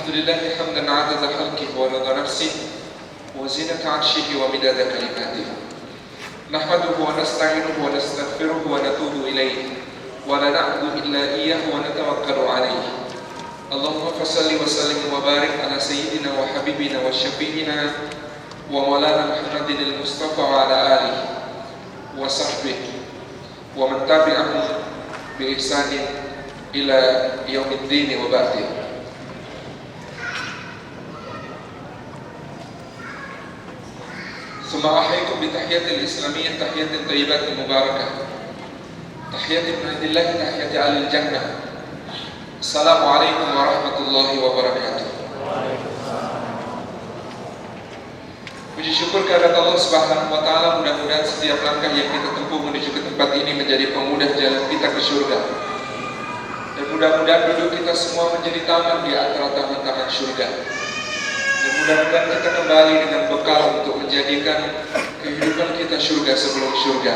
الحمد لله حمدا عدد خلقه ورضا نفسه وزنة عرشه ومداد كلماته نحمده ونستعينه ونستغفره ونتوب إليه ولا نعبد إلا إياه ونتوكل عليه اللهم صل وسلم وبارك على سيدنا وحبيبنا وشفيعنا ومولانا محمد المصطفى وعلى آله وصحبه ومن تبعهم بإحسان إلى يوم الدين وبعد. ثم أحييكم بتحية الإسلامية تحية طيبة مباركة تحية من عند الله تحية أهل الجنة. السلام عليكم ورحمة الله وبركاته. Puji syukur kehadirat Allah Subhanahu wa taala, mudah-mudahan setiap langkah yang kita tempuh menuju ke tempat ini menjadi pemudah jalan kita ke surga. Dan mudah-mudahan duduk kita semua menjadi taman di antara taman-taman surga. Dan mudah-mudahan kita kembali dengan bekal untuk menjadikan kehidupan kita surga sebelum surga.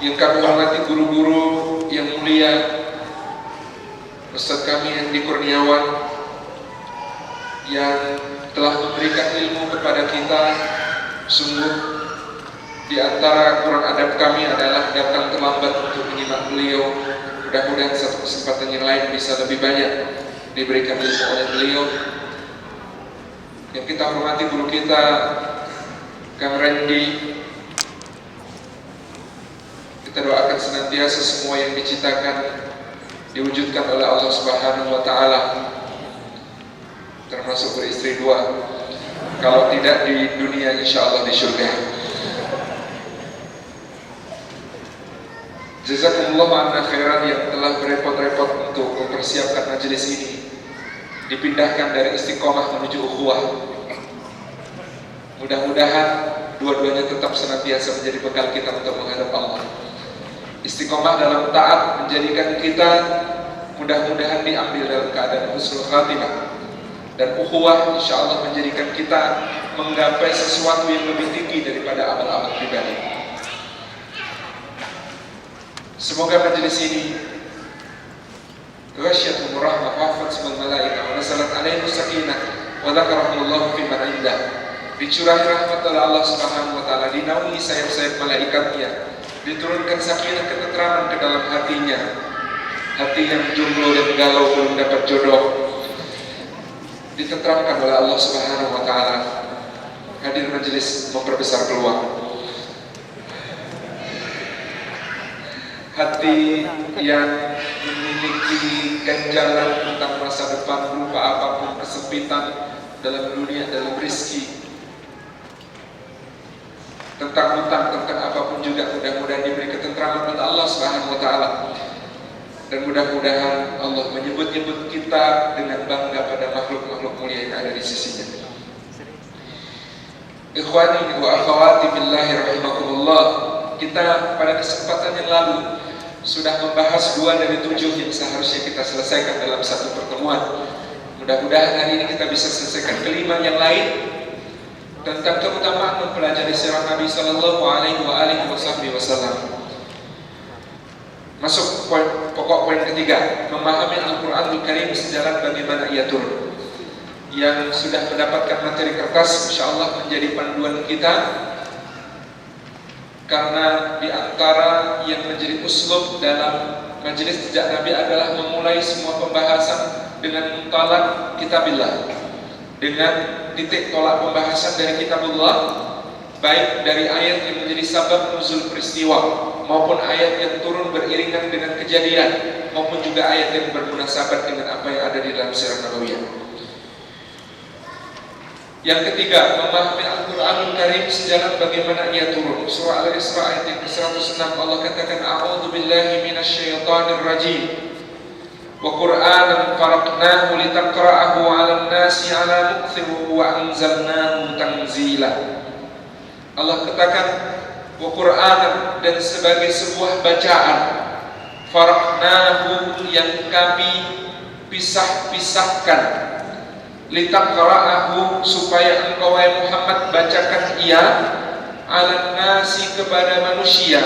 Yang kami hormati guru-guru yang mulia, Ustaz kami Andi Kurniawan yang telah memberikan ilmu kepada kita. Sungguh di antara kurang adab kami adalah datang terlambat untuk menyimak beliau. Mudah-mudahan satu kesempatan yang lain bisa lebih banyak diberikan ilmu oleh beliau. Yang kita hormati guru kita Kang Randy, kita doakan senantiasa semua yang diciptakan diwujudkan oleh Allah Subhanahu wa taala, termasuk beristri dua. Kalau tidak di dunia, insya Allah di surga. Jazakumullah anna khairan yang telah berepot-repot untuk mempersiapkan majelis ini, dipindahkan dari istiqomah menuju ukhuwah. Mudah-mudahan dua-duanya tetap senantiasa menjadi bekal kita untuk menghadap Allah. Istiqomah dalam taat menjadikan kita mudah-mudahan diambil dalam keadaan husnul khatimah. Dan ukhuwah insya Allah menjadikan kita menggapai sesuatu yang lebih tinggi daripada amal-amal pribadi. Semoga majelis ini ghasyiatul rahmah wa hafazatul malaikah wa nazalat alaihi sakinah wa dzakarahumullahu fi man indah. Dicurahi rahmat oleh Allah Subhanahu wa taala, dinaungi sayap-sayap malaikatnya, diturunkan sakinah ketentraman ke dalam hatinya. Hati yang jomblo dan galau belum dapat jodoh ditentramkan oleh Allah Subhanahu wa taala. Hadir majelis memperbesar peluang. Hati yang memiliki ganjalan tentang masa depan berupa apapun kesempitan dalam dunia, dalam rezeki, tentang hutang, tentang apapun juga, mudah-mudahan diberi ketentraman oleh Allah Subhanahu wa taala. Dan mudah-mudahan Allah menyebut-nyebut kita dengan bangga pada makhluk-makhluk mulia yang ada di sisinya. Ikhwani wa akhwati billahi rahimakumullah, kita pada kesempatan yang lalu sudah membahas 2 dari 7 yang seharusnya kita selesaikan dalam satu pertemuan. Mudah-mudahan hari ini kita bisa selesaikan kelima yang lain, tentang keutamaan mempelajari sirah Nabi sallallahu alaihi wasallam. Masuk pokok poin ketiga, memahami Al-Quranul Karim sejalan bagaimana ia turun. Yang sudah mendapatkan materi kertas, insyaallah menjadi panduan kita, karena di antara yang menjadi uslub dalam majelis jejak Nabi adalah memulai semua pembahasan dengan muntalaq kitabillah, dengan titik tolak pembahasan dari kitabullah, baik dari ayat yang menjadi sabab nuzul peristiwa maupun ayat yang turun beriringan dengan kejadian, maupun juga ayat yang bermunasabat dengan apa yang ada di dalam sirah nabawiyah. Yang ketiga, memahami Al-Quranul Karim sejalan bagaimana ia turun. Surah Al-Isra ayat yang ke-106, Allah katakan, A'udzu billahi minasyaitonir rajim. Wa Qur'anan faraqnahu litaqra'ahu 'alan nasi 'ala mukthir wa anzalnahu tanzila. Allah katakan wa Qur'anan, dan sebagai sebuah bacaan, faraqnahu, yang kami pisah-pisahkan, litaqra'ahu, supaya engkau wahai Muhammad bacakan ia, 'alan nasi, kepada manusia,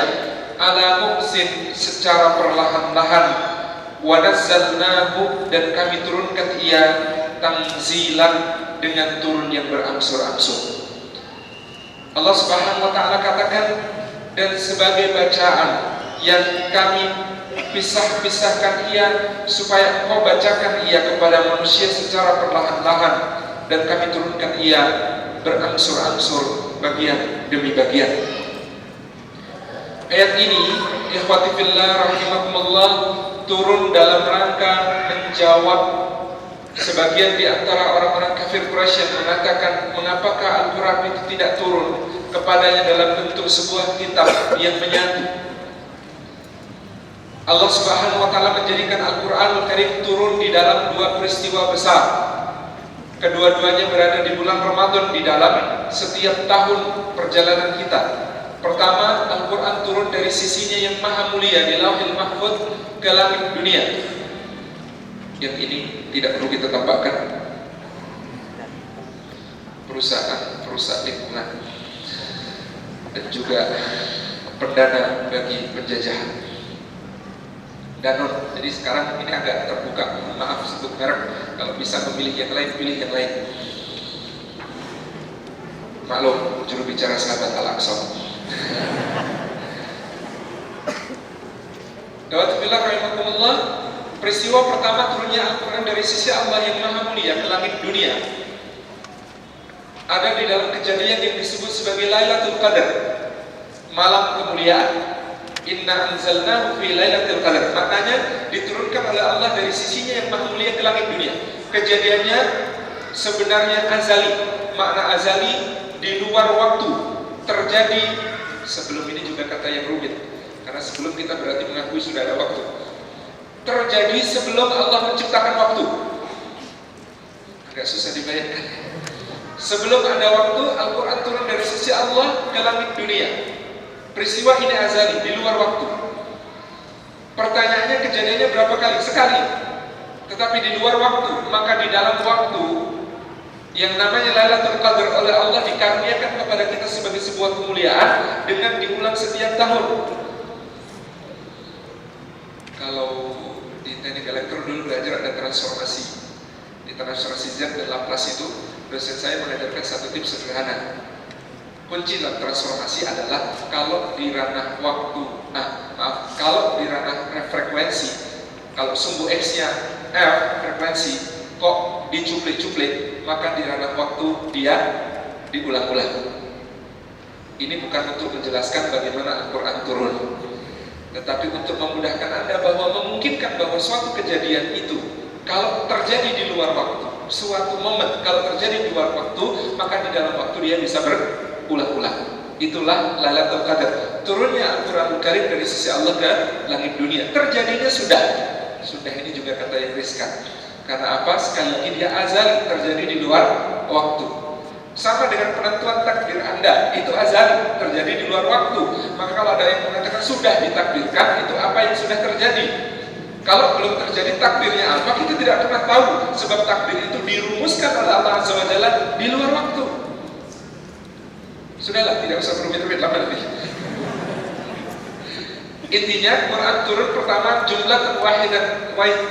'ala mukthir, secara perlahan-lahan, wa nazzalnahu, dan kami turunkan ia tanzilan, dengan turun yang berangsur-angsur. Allah Subhanahu wa taala katakan, dan sebagai bacaan yang kami pisah-pisahkan ia, supaya engkau bacakan ia kepada manusia secara perlahan-lahan, dan kami turunkan ia berangsur-angsur, bagian demi bagian. Ayat ini, ikhwati fillah rahimakumullah, turun dalam rangka menjawab sebagian di antara orang-orang kafir Quraisy yang mengatakan, mengapakah Al-Quran itu tidak turun kepadanya dalam bentuk sebuah kitab yang menyatu. Allah Subhanahu wa taala menjadikan Al-Qur'anul Karim turun di dalam dua peristiwa besar. Kedua-duanya berada di bulan Ramadan di dalam setiap tahun perjalanan kita. Pertama, Al-Quran turun dari sisinya yang maha mulia di Lauhil Mahfuz ke langit dunia. Yang ini tidak perlu kita tambahkan. Perusahaan lingkungan dan juga perdana bagi penjajahan. Danon. Jadi sekarang ini agak terbuka. Maaf sebut merek. Kalau bisa memilih yang lain, pilih yang lain. Maklum, juru bicara sahabat Al-Aqsa. Dawatullah rahimakumullah, peristiwa pertama turunnya Al-Quran dari sisi Allah yang maha mulia ke langit dunia ada di dalam kejadian yang disebut sebagai Lailatul Qadar, malam kemuliaan. Inna anzalnahu fi Lailatul Qadar, maknanya diturunkan oleh Allah dari sisinya yang maha mulia ke langit dunia. Kejadiannya sebenarnya azali. Makna azali di luar waktu, terjadi sebelum ini juga kata yang rumit, karena sebelum kita berarti mengakui sudah ada waktu. Terjadi sebelum Allah menciptakan waktu. Agak susah dibayangkan. Sebelum ada waktu, Al-Quran turun dari sisi Allah ke langit dunia. Peristiwa ini azali, di luar waktu. Pertanyaannya, kejadiannya berapa kali? Sekali. Tetapi di luar waktu. Maka di dalam waktu yang namanya Lailatul Qadar oleh Allah dikaruniakan kepada kita sebagai sebuah kemuliaan dengan diulang setiap tahun. Kalau di teknik elektro dulu belajar ada transformasi. Di transformasi Z dan Laplace itu dosen saya mengajarkan satu tips sederhana. Kunci dalam transformasi adalah kalau di ranah waktu, kalau di ranah frekuensi, kalau sumbu X-nya F frekuensi kok dicuplik-cuplik, maka di ranah waktu dia diulang-ulang. Ini bukan untuk menjelaskan bagaimana Al-Quran turun, tetapi untuk memudahkan Anda bahwa memungkinkan bahwa suatu kejadian itu kalau terjadi di luar waktu, suatu momen kalau terjadi di luar waktu, maka di dalam waktu dia bisa berulang-ulang. Itulah Lailatul Qadar. Turunnya Al-Quranul Karim dari sisi Allah ke langit dunia. Terjadinya sudah ini juga kata yang riskan. Karena apa? Sekali lagi dia azali, terjadi di luar waktu. Sama dengan penentuan takdir Anda, itu azali, terjadi di luar waktu. Maka kalau ada yang mengatakan sudah ditakdirkan, itu apa yang sudah terjadi. Kalau belum terjadi takdirnya apa, kita tidak pernah tahu. Sebab takdir itu dirumuskan oleh Allah Azza wa Jalla di luar waktu. Sudahlah, tidak usah berumit-rumit lama lebih. Intinya Quran turun pertama jumlah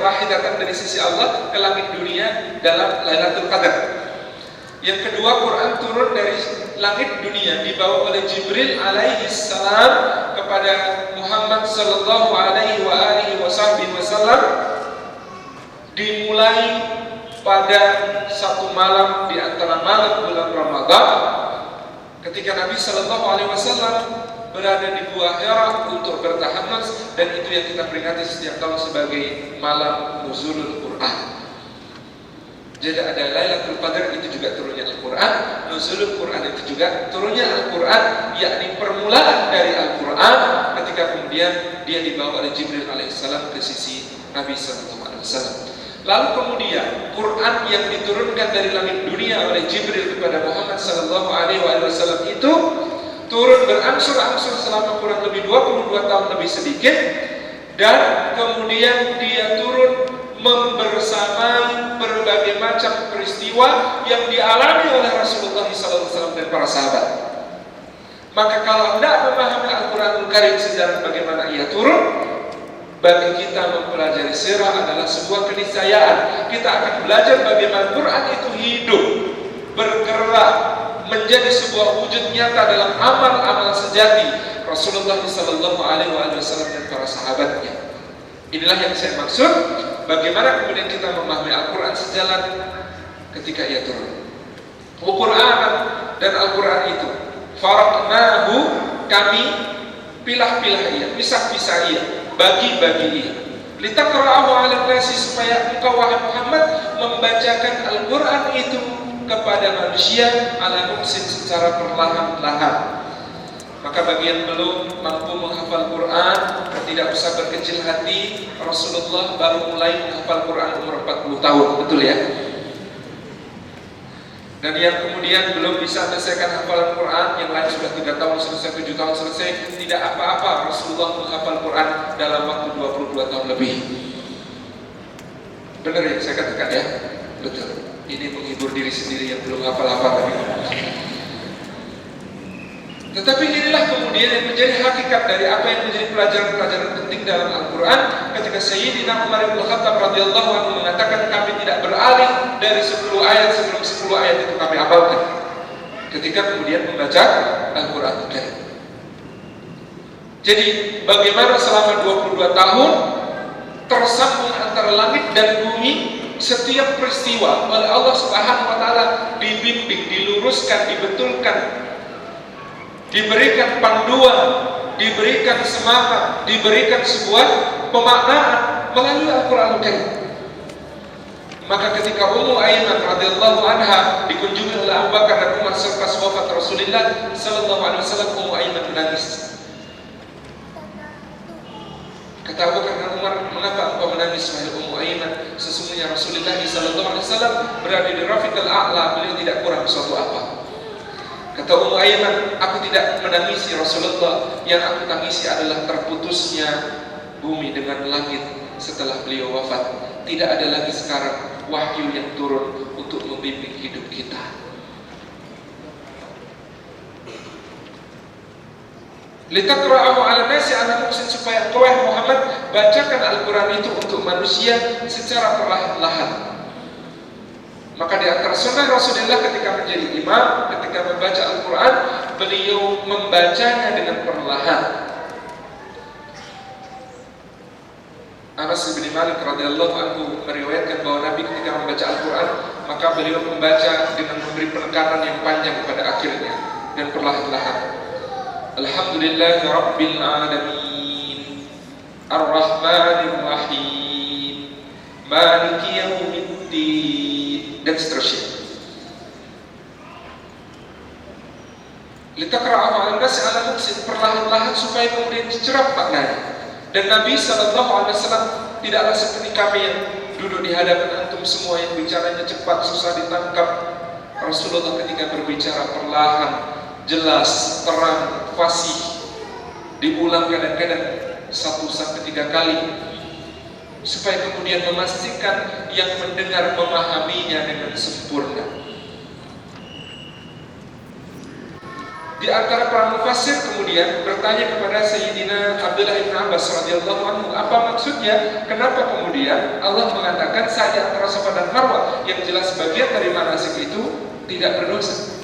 wahidatan dari sisi Allah ke langit dunia dalam Lailatul Qadar. Yang kedua, Quran turun dari langit dunia dibawa oleh Jibril alaihi salam kepada Muhammad sallallahu alaihi wasallam, dimulai pada satu malam di antara malam bulan Ramadan ketika Nabi sallallahu alaihi wasallam berada di Gua Hira untuk bertahammas, dan itu yang kita peringati setiap tahun sebagai malam nuzulul Quran. Jadi ada Lailatul Qadar, itu juga turunnya Al-Quran. Nuzulul Quran itu juga turunnya Al-Quran, yakni permulaan dari Al-Quran ketika kemudian dia dibawa oleh Jibril alaihissalam ke sisi Nabi sallallahu alaihi wasallam. Lalu kemudian Quran yang diturunkan dari langit dunia oleh Jibril kepada Muhammad sallallahu alaihi wasallam itu turun berangsur-angsur selama kurang lebih 22 tahun lebih sedikit, dan kemudian dia turun membersamai berbagai macam peristiwa yang dialami oleh Rasulullah SAW dan para sahabat. Maka kalau Anda memahami Al-Quranul Karim sejarah bagaimana ia turun, Bagi kita mempelajari sirah adalah sebuah keniscayaan. Kita akan belajar bagaimana Quran itu hidup, bergerak, menjadi sebuah wujud nyata dalam amal-amal sejati Rasulullah SAW dan para sahabatnya. Inilah yang saya maksud. Bagaimana kemudian kita memahami Al-Quran sejalan ketika ia turun. Al-Quran dan Al-Quran itu faraqnahu, kami pilah-pilah ia, pisah-pisah ia, bagi-bagi ia. Litaqra'ahu 'alan nasi, supaya engkau wahai Muhammad membacakan Al-Quran itu kepada manusia ala muksin, secara perlahan-lahan. Maka bagi yang belum mampu menghafal Quran, tidak usah berkecil hati. Rasulullah baru mulai menghafal Quran umur 40 tahun, betul ya? Dan yang kemudian belum bisa menyelesaikan hafalan Quran, yang lain sudah 3 tahun selesai, 7 tahun selesai, tidak apa-apa. Rasulullah menghafal Quran dalam waktu 22 tahun lebih. Benar yang saya katakan ya? Betul. Ini menghibur diri sendiri yang belum hafal-hafal tadi. Tetapi inilah kemudian yang menjadi hakikat dari apa yang menjadi pelajaran-pelajaran penting dalam Al-Quran. Ketika Sayyidina Umar bin Khattab radhiyallahu anhu mengatakan, kami tidak beralih dari 10 ayat sebelum 10 ayat itu kami hafalkan ketika kemudian membaca Al-Quran. Jadi bagaimana selama 22 tahun tersambung antara langit dan bumi, setiap peristiwa oleh Allah Subhanahu wa taala dibimbing, diluruskan, dibetulkan, diberikan panduan, diberikan semangat, diberikan sebuah pemaknaan melalui Al-Quran Al-Karim. Maka ketika Ummu Aiman radhiyallahu anha dikunjungi oleh Abu Bakar dan Umar selepas wafat Rasulullah sallallahu alaihi wasallam, Ummu Aiman menangis. Kata Abu Bakar dan Umar, mengapa engkau menangis wahai Ummu Aiman? Sesungguhnya Rasulullah sallallahu alaihi wasallam berada di Rafiqul A'la, beliau tidak kurang suatu apa. Kata Ummu Aiman, aku tidak menangisi Rasulullah, yang aku tangisi adalah terputusnya bumi dengan langit setelah beliau wafat. Tidak ada lagi sekarang wahyu yang turun untuk membimbing hidup kita. Litaqra'ahu 'alan nasi 'ala muksin, supaya engkau Muhammad bacakan Al-Quran itu untuk manusia secara perlahan-lahan. Maka di antara sunnah Rasulullah ketika menjadi imam, ketika membaca Al-Quran, beliau membacanya dengan perlahan. Anas bin Malik radhiyallahu anhu meriwayatkan bahwa Nabi ketika membaca Al-Quran, maka beliau membaca dengan memberi penekanan yang panjang pada akhirnya dan perlahan-lahan. Alhamdulillahi Rabbil Alamin, Ar-Rahmanir Rahim, Maliki Yaumiddin, dan seterusnya. Litaqra'ahu 'alan nasi 'ala muksin, perlahan-lahan supaya kemudian dicerap maknanya. Dan Nabi SAW tidaklah seperti kami yang duduk di hadapan antum semua yang bicaranya cepat, susah ditangkap. Rasulullah ketika berbicara perlahan, jelas, terang, fasih, diulang kadang-kadang 1-3 kali, supaya kemudian memastikan yang mendengar memahaminya dengan sempurna. Di antara para mufassir kemudian bertanya kepada Sayyidina Abdullah bin Abbas radhiyallahu anhu, apa maksudnya? Kenapa kemudian Allah mengatakan sa'i antara Safa dan Marwah, yang jelas bagian dari manasik itu tidak berdosa?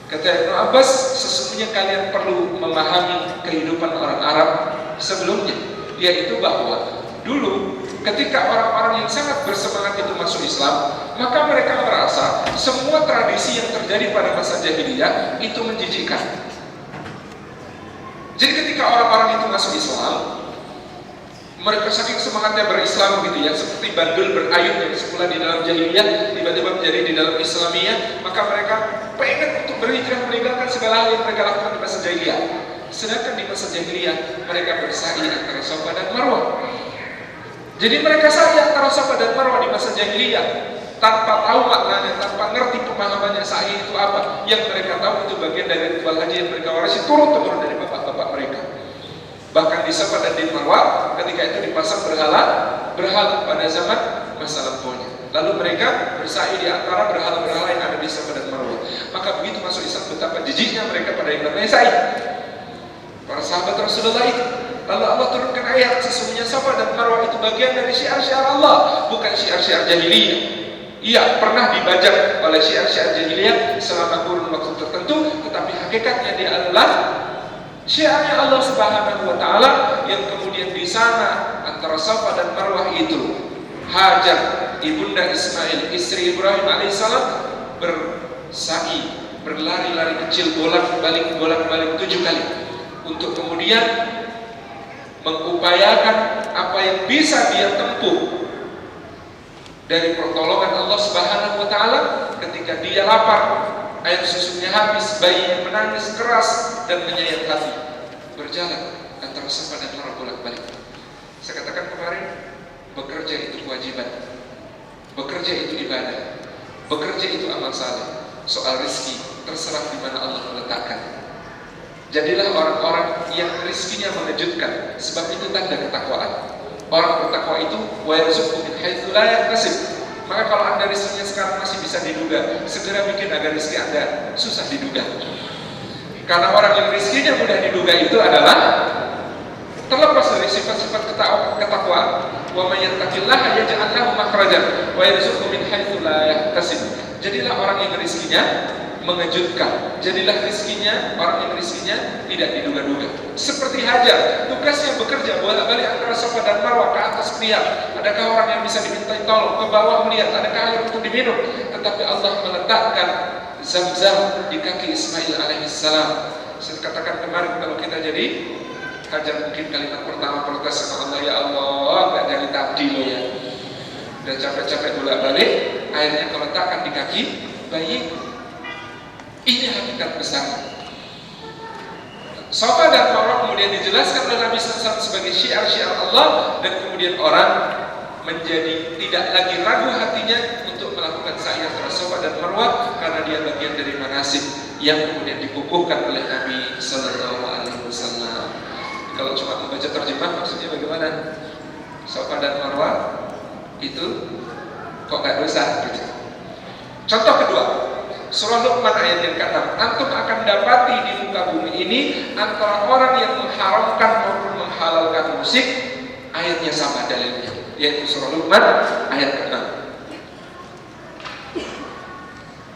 Kata Ibnu Abbas, sesungguhnya kalian perlu memahami kehidupan orang Arab sebelumnya, yaitu bahwa dulu ketika orang-orang yang sangat bersemangat itu masuk Islam, maka mereka merasa semua tradisi yang terjadi pada masa jahiliyah itu menjijikkan. Jadi ketika orang-orang itu masuk Islam, mereka saking semangatnya berislam gitu ya, seperti bandul berayun yang semula di dalam jahiliyah tiba-tiba menjadi di dalam Islamiyah, maka mereka pengen untuk berhijrah meninggalkan segala hal yang mereka lakukan di masa jahiliyah. Sedangkan di masa jahiliyah mereka bersa'i antara Safa dan Marwah. Jadi mereka sa'i antara Safa dan Marwah di masa jahiliyah tanpa tahu maknanya, tanpa ngerti pemahamannya sa'i itu apa. Yang mereka tahu itu bagian dari ritual haji yang mereka warisi turun-temurun dari bapak-bapak mereka. Bahkan di Safa dan di Marwah ketika itu dipasang berhala pada zaman masa lampaunya. Lalu mereka bersa'i di antara berhala-berhala yang ada di Safa dan Marwah. Maka begitu masuk Islam, betapa jijiknya mereka pada yang namanya sa'i. Para sahabat Rasulullah itu Lalu Allah turunkan ayat, sesungguhnya Safa dan Marwah itu bagian dari syiar-syiar Allah, bukan syiar-syiar jahiliyah. Iya, pernah dibajak oleh syiar-syiar jahiliyah selama kurun waktu tertentu, tetapi hakikatnya dia adalah syiarnya Allah Subhanahu wa taala, yang kemudian di sana antara Safa dan Marwah itu Hajar, ibunda Ismail, istri Ibrahim alaihissalam, bersa'i, berlari-lari kecil bolak-balik 7 kali untuk kemudian mengupayakan apa yang bisa dia tempuh dari pertolongan Allah Subhanahu wa taala ketika dia lapar, air susunya habis, bayinya menangis keras dan menyayat hati. Berjalan antara Safa dan Marwah bolak-balik. Saya katakan kemarin, bekerja itu kewajiban, bekerja itu ibadah, bekerja itu amal saleh. Soal rezeki terserah di mana Allah meletakkan. Jadilah orang-orang yang rizkinya mengejutkan, sebab itu tanda ketakwaan. Orang bertakwa itu wa yarzuqhu min haitsu la yahtasib. Maka kalau Anda rizkinya sekarang masih bisa diduga, segera bikin agar rizki Anda susah diduga. Karena orang yang rizkinya mudah diduga itu adalah terlepas dari sifat-sifat ketakwaan. Wa may yattaqillaha yaj'al lahu makhrajan wa yarzuqhu min haitsu la yahtasib. Jadilah orang yang rizkinya mengejutkan. Jadilah rizkinya orang yang rizkinya tidak diduga-duga. Seperti Hajar, tugasnya bekerja bolak-balik antara Safa dan Marwah, ke atas melihat adakah orang yang bisa dimintai tolong, ke bawah melihat adakah air untuk diminum. Tetapi Allah meletakkan Zam-Zam di kaki Ismail alaihissalam. Saya katakan kemarin, kalau kita jadi Hajar, mungkin kalimat pertama protes sama Allah, ya Allah, gak jadi tadi lo ya. Udah capek-capek bolak-balik, airnya kau letakkan di kaki bayi. Ini hakikat besar. Safa dan Marwah kemudian dijelaskan oleh Nabi SAW sebagai syiar-syiar Allah, dan kemudian orang menjadi tidak lagi ragu hatinya untuk melakukan sa'i antara Safa dan Marwah karena dia bagian dari manasik yang kemudian dikukuhkan oleh Nabi SAW. Kalau cuma membaca terjemah maksudnya bagaimana? Safa dan Marwah itu kok nggak dosa gitu. Contoh kedua, surah Luqman ayat yang ke-6. Antum akan dapati di muka bumi ini antara orang yang mengharamkan maupun menghalalkan musik, ayatnya sama dalilnya, yaitu surah Luqman ayat ke-6.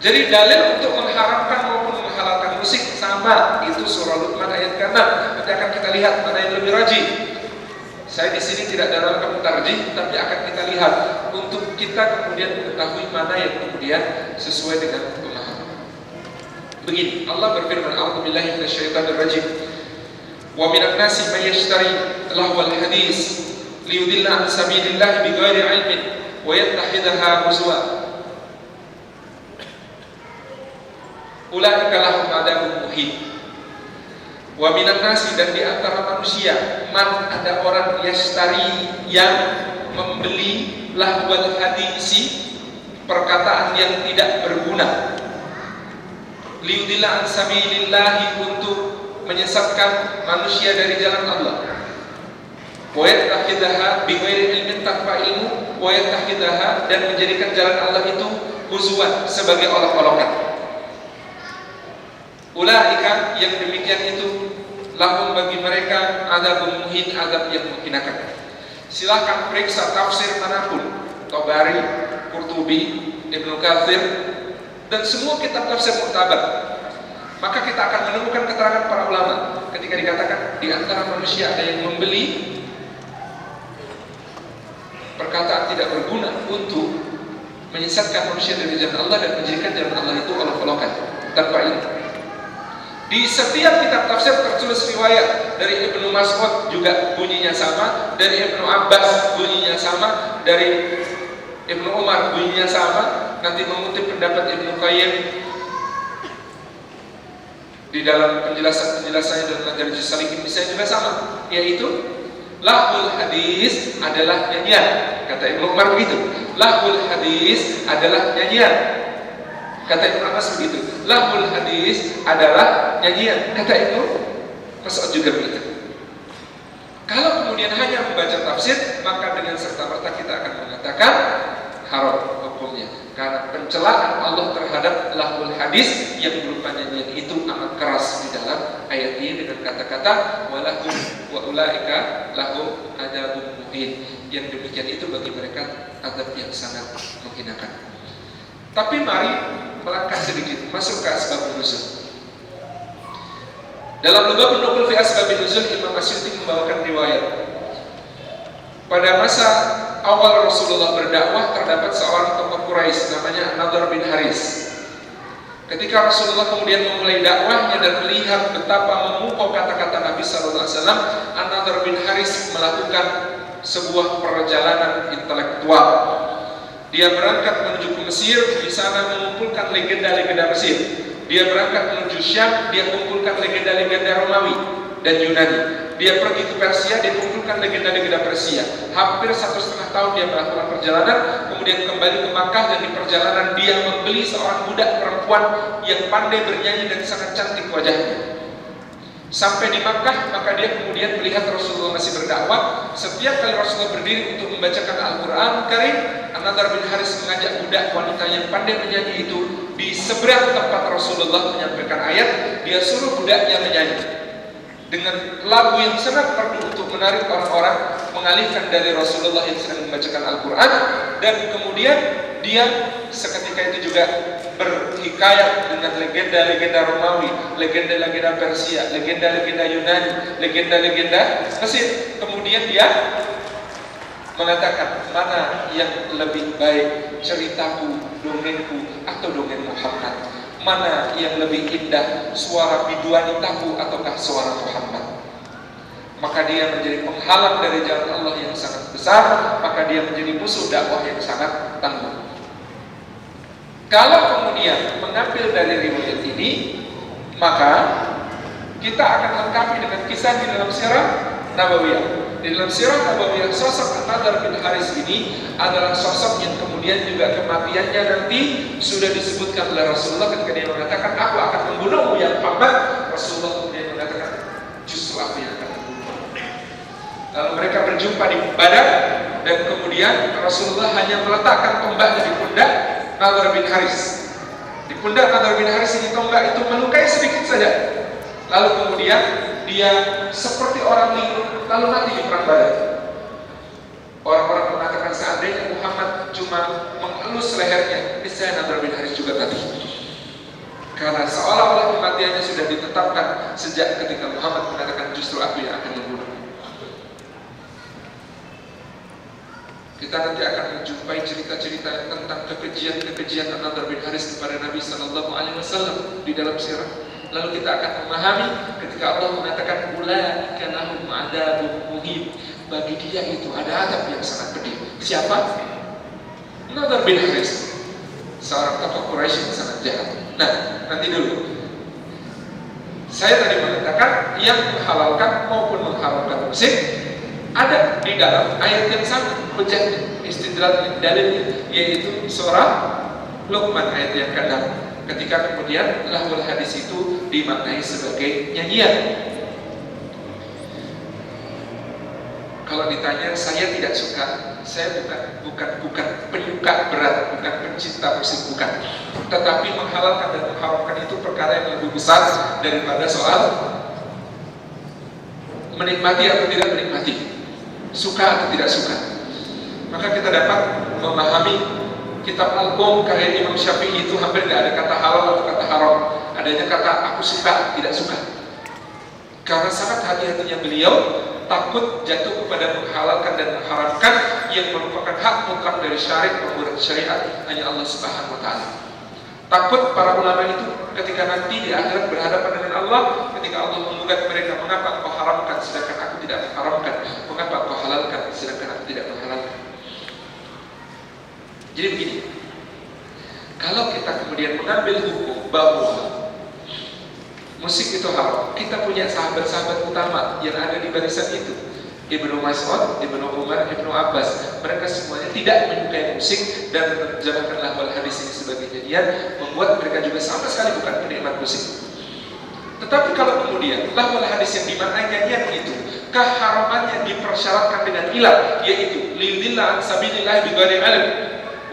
Jadi dalil untuk mengharamkan maupun menghalalkan musik sama, itu surah Luqman ayat ke-6. Nanti akan kita lihat mana yang lebih rajih. Saya di sini tidak dalam tarjih, tapi akan kita lihat untuk kita kemudian mengetahui mana yang kemudian sesuai dengan pemahaman. Begini, Allah berfirman, A'udzubillahi minasyaitonir rajim. Wa minan nasi may yashtari lahwal hadis liyudilla an sabilillah bighairi ilmin wa yattakhidhaha huzwa. Ulaika lahum adzabun muhin. Wa minan nasi, dan di antara manusia, man, ada orang yashtari yang membeli lahwal hadisi, perkataan yang tidak berguna, liyudilla an sabilillahi, untuk menyesatkan manusia dari jalan Allah, wa yattakhidhaha bighairi ilmin, tanpa ilmu, wa yattakhidhaha, dan menjadikan jalan Allah itu huzwan, sebagai olok-olokan. Ulaika, yang demikian itu, lahum, bagi mereka, adzabun muhin, azab yang menghinakan. Silahkan periksa tafsir manapun, Tabari, Qurtubi, Ibnu Katsir, dan semua kitab tafsir muktabar, maka kita akan menemukan keterangan para ulama ketika dikatakan di antara manusia ada yang membeli perkataan tidak berguna untuk menyesatkan manusia dari jalan Allah dan menjadikan jalan Allah itu olok-olokan tanpa ilmu. Di setiap kitab tafsir tertulis riwayat dari Ibnu Mas'ud, juga bunyinya sama, dari Ibnu Abbas bunyinya sama, dari Ibnu Umar bunyinya sama. Nanti mengutip pendapat Ibnu Qayyim di dalam penjelasannya dalam Madarij Salikin bisa juga sama, yaitu lahul hadis adalah nyanyian. Kata Ibnu Umar begitu, lahul hadis adalah nyanyian. Kata Ibnu Abbas begitu, lahul hadis adalah nyanyian. Kata Ibnu Mas'ud juga begitu. Kalau kemudian hanya membaca tafsir, maka dengan serta-merta kita akan mengatakan haram hukumnya, karena pencelaan Allah terhadap lahul hadis yang berupa nyanyian itu amat keras di dalam ayat ini dengan kata-kata walahum wa ulaika lahum adzabun muhin. Yang demikian itu bagi mereka azab yang sangat menghinakan. Tapi mari melangkah sedikit masuk ke asbabun nuzul. Dalam Lubabun Nuqul fi Asbabin Nuzul, Imam Asy'uti membawakan riwayat. Pada masa awal Rasulullah berdakwah, terdapat seorang tokoh Quraisy namanya An-Nadhr bin Haris. Ketika Rasulullah kemudian memulai dakwahnya dan melihat betapa memukau kata-kata Nabi sallallahu alaihi wasallam, An-Nadhr bin Haris melakukan sebuah perjalanan intelektual. Dia berangkat menuju ke Mesir, di sana mengumpulkan legenda-legenda Mesir. Dia berangkat menuju Syam, dia kumpulkan legenda-legenda Romawi dan Yunani. Dia pergi ke Persia, dia kumpulkan legenda-legenda Persia. Hampir 1,5 tahun dia melakukan perjalanan, kemudian kembali ke Makkah, dan di perjalanan dia membeli seorang budak perempuan yang pandai bernyanyi dan sangat cantik wajahnya. Sampai di Makkah, maka dia kemudian melihat Rasulullah masih berdakwah. Setiap kali Rasulullah berdiri untuk membacakan Al-Quran Karim, An-Nadhr bin Haris mengajak budak wanita yang pandai menyanyi itu di seberang tempat Rasulullah menyampaikan ayat. Dia suruh budaknya menyanyi dengan lagu yang sangat merdu untuk menarik orang-orang, mengalihkan dari Rasulullah yang sedang membacakan Al-Quran. Dan kemudian dia seketika itu juga berhikayat dengan legenda-legenda Romawi, legenda-legenda Persia, legenda-legenda Yunani, legenda-legenda Mesir. Kemudian dia mengatakan, mana yang lebih baik, ceritaku, dongengku, atau dongeng Muhammad? Mana yang lebih indah, suara biduanitaku ataukah suara Muhammad? Maka dia menjadi penghalang dari jalan Allah yang sangat besar, maka dia menjadi musuh dakwah yang sangat tangguh. Kalau kemudian mengambil dari riwayat ini, maka kita akan lengkapi dengan kisah di dalam Sirah Nabawiyah. Di dalam Sirah Nabawiyah, sosok An-Nadhr bin Haris ini adalah sosok yang kemudian juga kematiannya nanti sudah disebutkan oleh Rasulullah ketika dia mengatakan, aku akan membunuhmu ya Muhammad. Rasulullah kemudian mengatakan, justru aku yang akan membunuhmu. Lalu mereka berjumpa di Badar, dan kemudian Rasulullah hanya meletakkan tombaknya di pundak Nadhr bin Haris. Di pundak Nadhr bin Haris ini tombak itu melukai sedikit saja. Lalu kemudian dia seperti orang linglung lalu mati di perang Badar. Orang-orang mengatakan seandainya Muhammad cuma mengelus lehernya, niscaya Nadhr bin Haris juga mati. Karena seolah-olah kematiannya sudah ditetapkan sejak ketika Muhammad mengatakan justru aku yang akan membunuh. Kita nanti akan menjumpai cerita-cerita tentang kekejian An-Nadhr bin Haris kepada Nabi Sallallahu Alaihi Wasallam di dalam sirah. Lalu kita akan memahami ketika Allah mengatakan ulaika lahum adzabun muhin, bagi dia itu ada azab yang sangat pedih. Siapa? An-Nadhr bin Haris, seorang tokoh Quraisy yang sangat jahat. Nah, nanti dulu. Saya tadi mengatakan yang menghalalkan maupun mengharamkan musik ada di dalam ayat yang sama, hujjah istidlal dalilnya, yaitu surah Luqman ayat yang ke-6. Ketika kemudian lahul hadis itu dimaknai sebagai nyanyian. Kalau ditanya, saya tidak suka. Saya bukan penyuka berat, bukan pencinta musik, bukan. Tetapi menghalalkan dan mengharamkan itu perkara yang lebih besar daripada soal menikmati atau tidak menikmati, suka atau tidak suka. Maka kita dapat memahami kitab Al-Qum karya Imam Syafi'i itu hampir tidak ada kata halal atau kata haram. Adanya kata aku suka, tidak suka. Karena sangat hati-hatinya beliau takut jatuh kepada menghalalkan dan mengharamkan yang merupakan hak mutlak dari pembuat syariat hanya Allah Subhanahu wa taala. Takut para ulama itu ketika nanti di akhirat berhadapan dengan Allah, ketika Allah menggugat mereka, mengapa engkau haramkan sedangkan aku tidak mengharamkan, mengapa engkau halalkan sedangkan aku tidak menghalalkan. Jadi begini, kalau kita kemudian mengambil hukum bahwa musik itu haram, kita punya sahabat-sahabat utama yang ada di barisan itu, Ibnu Mas'ud, Ibnu Umar, Ibnu Abbas, mereka semuanya tidak menyukai musik dan menerjemahkan lahul hadis ini sebagai nyanyian, membuat mereka juga sama sekali bukan penikmat musik. Tetapi kalau kemudian lahul hadis yang dimaknai nyanyian itu keharamannya dipersyaratkan dengan ilah, yaitu lilillah an sabilillah bighairi ilm,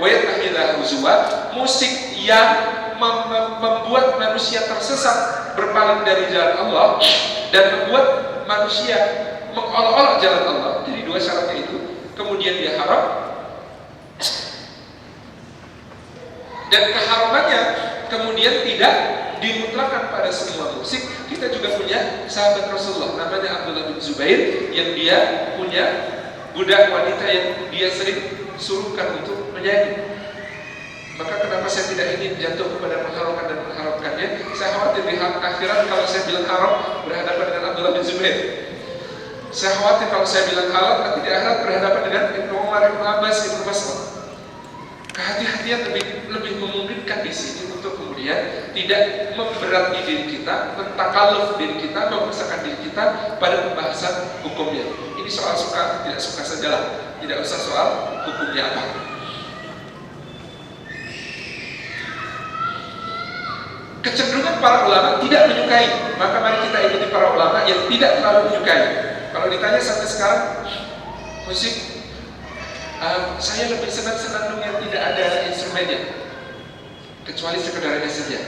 wa yattakhidha huzwa, musik yang membuat manusia tersesat berpaling dari jalan Allah dan membuat manusia mengolok-olok jalan Allah. Jadi dua syaratnya itu. Kemudian dia haram, dan keharamannya kemudian tidak dimutlakan pada semua musik. Kita juga punya sahabat Rasulullah namanya Abdullah bin Zubair, yang dia punya budak wanita yang dia sering suruhkan untuk menyanyi. Maka kenapa saya tidak ingin jatuh kepada mengharamkan dan mengharamkannya? Saya khawatir di akhirat kalau saya bilang haram berhadapan dengan Abdullah bin Zubair. Saya khawatir kalau saya bilang halal nanti di akhirat berhadapan dengan Ibnu Umar, Ibnu Abbas, Ibnu Mas'ud. Kehati-hatian lebih memungkinkan di sini untuk kemudian tidak memberati diri kita, mentakalluf diri kita, memaksakan diri kita pada pembahasan hukumnya. Ini soal suka tidak suka sajalah, tidak usah soal hukumnya apa. Kecenderungan para ulama tidak menyukai, maka mari kita ikuti para ulama yang tidak terlalu menyukai. Kalau ditanya sampai sekarang musik, saya lebih senang-senang yang tidak ada instrumennya, kecuali sekedarnya saja.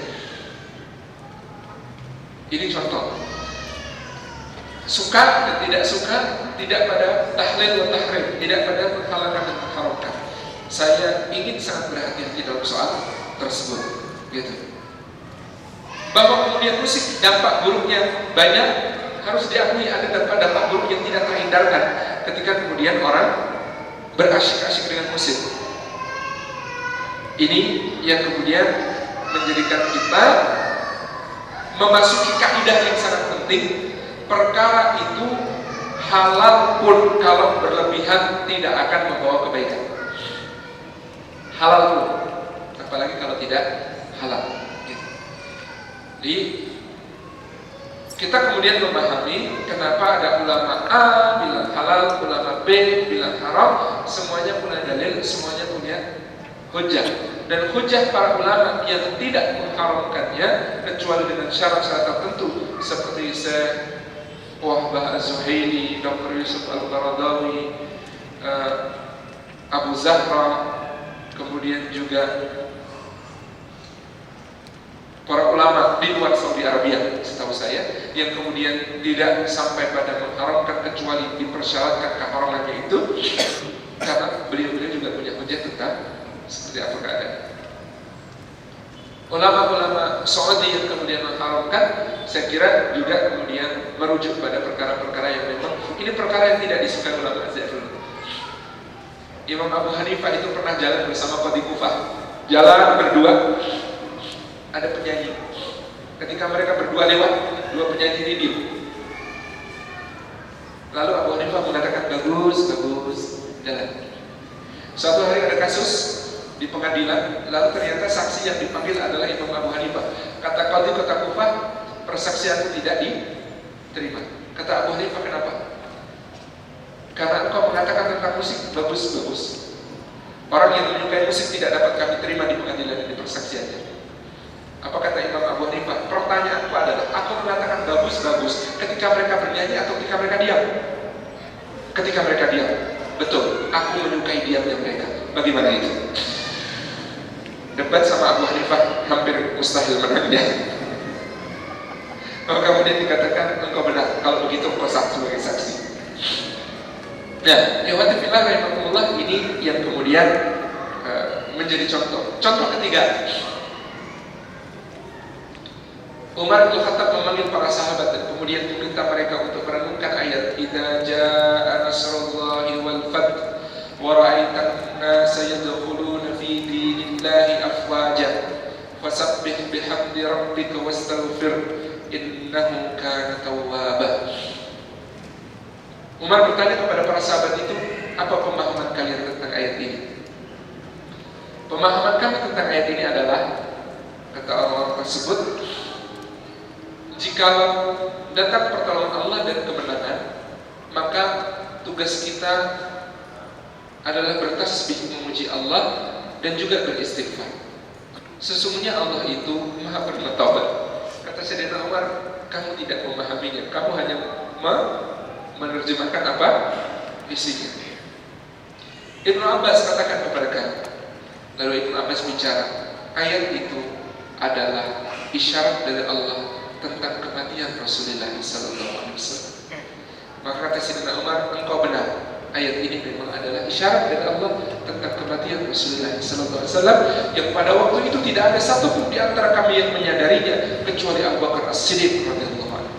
Ini contoh. Suka dan tidak suka tidak pada tahlil dan tahrim, tidak pada menghalalkan dan mengharamkan. Saya ingin sangat berhati-hati dalam soal tersebut, gitu. Bahwa kemudian musik dampak buruknya banyak, harus diakui ada dampak buruk yang tidak terhindarkan ketika kemudian orang berasyik-asyik dengan musik. Ini yang kemudian menjadikan kita memasuki kaidah yang sangat penting. Perkara itu halal pun kalau berlebihan tidak akan membawa kebaikan. Halal pun, apalagi kalau tidak halal. Jadi kita kemudian memahami kenapa ada ulama A bilang halal, ulama B bilang haram, semuanya punya dalil, semuanya punya hujjah. Dan hujjah para ulama yang tidak mengharamkannya kecuali dengan syarat-syarat tertentu, seperti Syekh Wahbah Az-Zuhaili, Dr. Yusuf Al-Qaradawi, Abu Zahra, kemudian juga para ulama di luar Saudi Arabia, setahu saya, yang kemudian tidak sampai pada mengharamkan kecuali dipersyaratkan keharamannya itu, karena beliau-beliau juga punya hujah tentang seperti apa keadaan. Ulama-ulama Saudi yang kemudian mengharamkan, saya kira juga kemudian merujuk pada perkara-perkara yang memang ini perkara yang tidak disukai ulama dulu. Imam Abu Hanifah itu pernah jalan bersama Qadhi Kufah, jalan berdua. Ada penyanyi. Ketika mereka berdua lewat, dua penyanyi ini diam. Lalu Abu Hanifah mengatakan bagus, jalan. Suatu hari ada kasus di pengadilan, lalu ternyata saksi yang dipanggil adalah Imam Abu Hanifah. Kata Qadhi Kota Kufah, persaksianku tidak diterima. Kata Abu Hanifah, kenapa? Karena engkau mengatakan tentang musik bagus. Orang yang menyukai musik tidak dapat kami terima di pengadilan ini persaksiannya. Apa kata Imam Abu Hanifah? Pertanyaanku adalah, aku mengatakan bagus ketika mereka bernyanyi atau ketika mereka diam? Ketika mereka diam. Betul, aku menyukai diamnya mereka. Bagaimana itu? Debat sama Abu Hanifah hampir mustahil menangnya. Maka kemudian dikatakan engkau benar, kalau begitu engkau sah sebagai saksi. Nah, ikhwati fillah rahimakumullah, ini yang kemudian menjadi contoh. Contoh ketiga, Umar bin Khattab memanggil para sahabat dan kemudian meminta mereka untuk merenungkan ayat Idza jaa nasrullahi wal fath wa ra'aitan nasa yadkhuluna fi dinillahi afwaja fasabbih bihamdi rabbika wastaghfir innahu kana tawwaba. Umar bertanya kepada para sahabat itu, apa pemahaman kalian tentang ayat ini? Pemahaman kami tentang ayat ini adalah, kata orang tersebut, jika datang pertolongan Allah dan kemenangan, maka tugas kita adalah bertasbih memuji Allah dan juga beristighfar. Sesungguhnya Allah itu Maha penerima taubat. Kata Sayyidina Umar, kamu tidak memahaminya, kamu hanya menerjemahkan apa isinya. Ibnu Abbas katakan kepada kami, Lalu Ibnu Abbas bicara, ayat itu adalah isyarat dari Allah tentang kematian Rasulullah SAW. Maka kata Sayyidina Umar, engkau benar, ayat ini memang adalah isyarat dari Allah tentang kematian Rasulullah SAW, yang pada waktu itu tidak ada satupun di antara kami yang menyadarinya kecuali Abu Bakar As-Siddiq radhiyallahu anhu.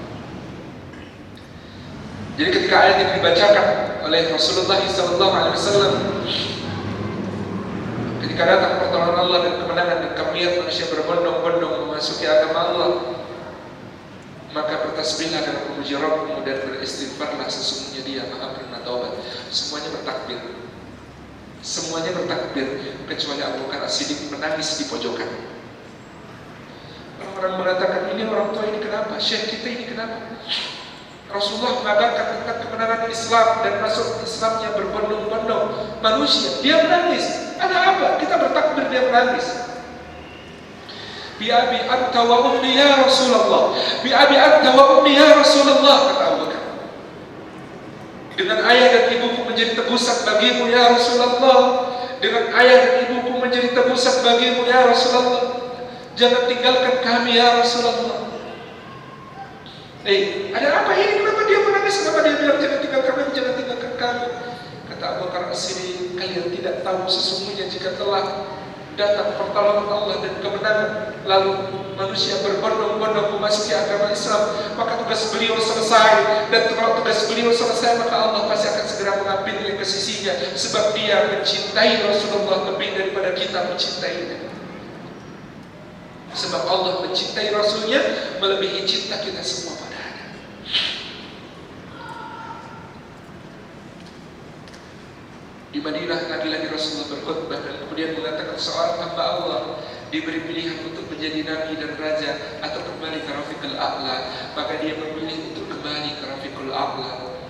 Jadi ketika ayat ini dibacakan oleh Rasulullah SAW, ketika datang pertolongan Allah dan kemenangan dan kami lihat manusia berbondong-bondong memasuki agama Allah, maka bertasbihlah dan memuji Rabbmu dan beristighfarlah, sesungguhnya Dia Maha penerima taubat. Semuanya bertakbir. Semuanya bertakbir kecuali Abu Bakar As-Siddiq menangis di pojokan. Orang-orang mengatakan, ini orang tua ini kenapa? Syekh kita ini kenapa? Rasulullah mengabarkan tentang kemenangan Islam dan masuk Islamnya berbondong-bondong manusia. Dia menangis. Ada apa? Kita bertakbir, dia menangis. Bi abi anta wa ummi ya Rasulullah. Bi abi anta wa ummi ya Rasulullah, kata Abu Bakar. Dengan ayah dan ibuku menjadi tebusan bagimu ya Rasulullah. Dengan ayah dan ibuku menjadi tebusan bagimu ya Rasulullah. Jangan tinggalkan kami ya Rasulullah. Ada apa ini? Kenapa dia menangis? Kenapa dia bilang jangan tinggalkan kami, jangan tinggalkan kami? Kata Abu Bakar As-Siddiq, kalian tidak tahu sesungguhnya jika telah datang pertolongan Allah dan kemenangan, lalu manusia berbondong-bondong memasuki agama Islam, maka tugas beliau selesai. Dan kalau tugas beliau selesai, maka Allah pasti akan segera mengambilnya ke sisinya, sebab Dia mencintai Rasulullah lebih daripada kita mencintainya. Sebab Allah mencintai Rasulnya melebihi cinta kita semua pada Dia. Di Madinah lagi-lagi Rasulullah berkhutbah dan kemudian mengatakan, seorang hamba Allah diberi pilihan untuk menjadi nabi dan raja atau kembali ke Rafiqul A'la, maka dia memilih untuk kembali ke Rafiqul A'la.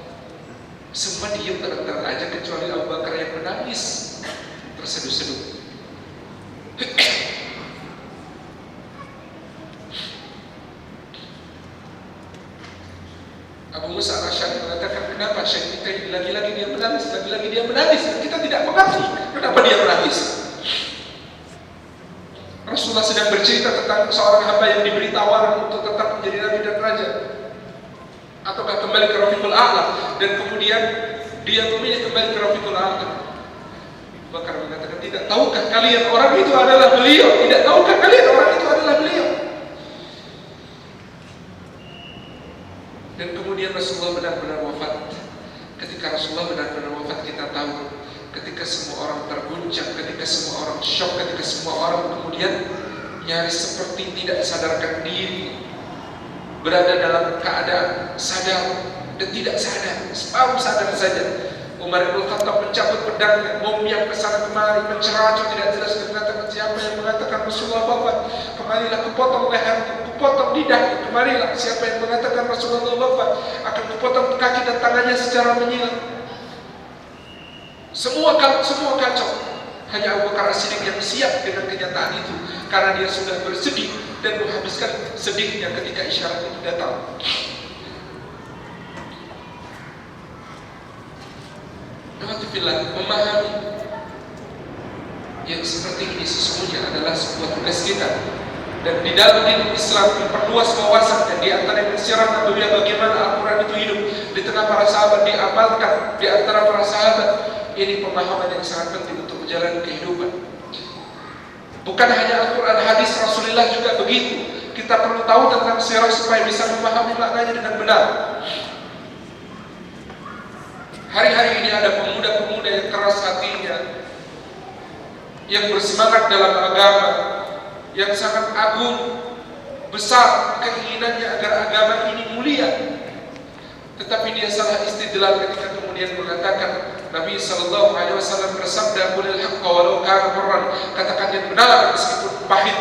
Semua diam tenang-tenang aja kecuali Abu Bakar yang menangis terseduh-seduh. Abu Musa Al-Asy'ari mengatakan, kenapa Syekh kita ini lagi-lagi dia menangis, lagi-lagi dia menangis, dan kita tidak mengerti kenapa dia menangis. Rasulullah sedang bercerita tentang seorang hamba yang diberi tawaran untuk tetap menjadi nabi dan raja, ataukah kembali ke Rafiqul A'la, dan kemudian dia memilih kembali ke Rafiqul A'la. Bakar mengatakan, tidak tahukah kalian orang itu adalah beliau? Tidak tahukah kalian orang itu adalah beliau? Dan kemudian Rasulullah benar-benar wafat. Ketika Rasulullah benar-benar wafat, kita tahu ketika semua orang terguncang, ketika semua orang syok, ketika semua orang kemudian nyaris seperti tidak sadarkan diri, berada dalam keadaan sadar dan tidak sadar, baru sadar saja. Umar bin Khattab mencabut pedangnya, membiak kesana kemari, menceracau tidak jelas, dan mengatakan, siapa yang mengatakan Rasulullah wafat, kemarilah kupotong lehernya, kupotong lidahnya. Kemarilah siapa yang mengatakan Rasulullah wafat, akan kupotong kaki dan tangannya secara menyilang. Semua kacau. Hanya Abu Bakar As-Siddiq yang siap dengan kenyataan itu, karena dia sudah bersedih dan menghabiskan sedihnya ketika isyarat itu datang. Memahami yang seperti ini sesungguhnya adalah sebuah tugas kita. Dan di dalam Islam memperluas wawasan, dan di antara sirah Nabawiyah bagaimana Al-Quran itu hidup di tengah para sahabat, diamalkan di antara para sahabat. Ini pemahaman yang sangat penting untuk menjalani kehidupan. Bukan hanya Al-Quran, hadis Rasulullah juga begitu. Kita perlu tahu tentang sirah supaya bisa memahami maknanya dengan benar. Hari-hari ini ada pemuda-pemuda yang keras hatinya, yang bersemangat dalam agama, yang sangat agung, besar keinginannya agar agama ini mulia. Tetapi dia salah istidlal ketika kemudian mengatakan, Nabi SAW bersabda, "Qulil haqqa walau kana murran," katakan yang benar meskipun pahit.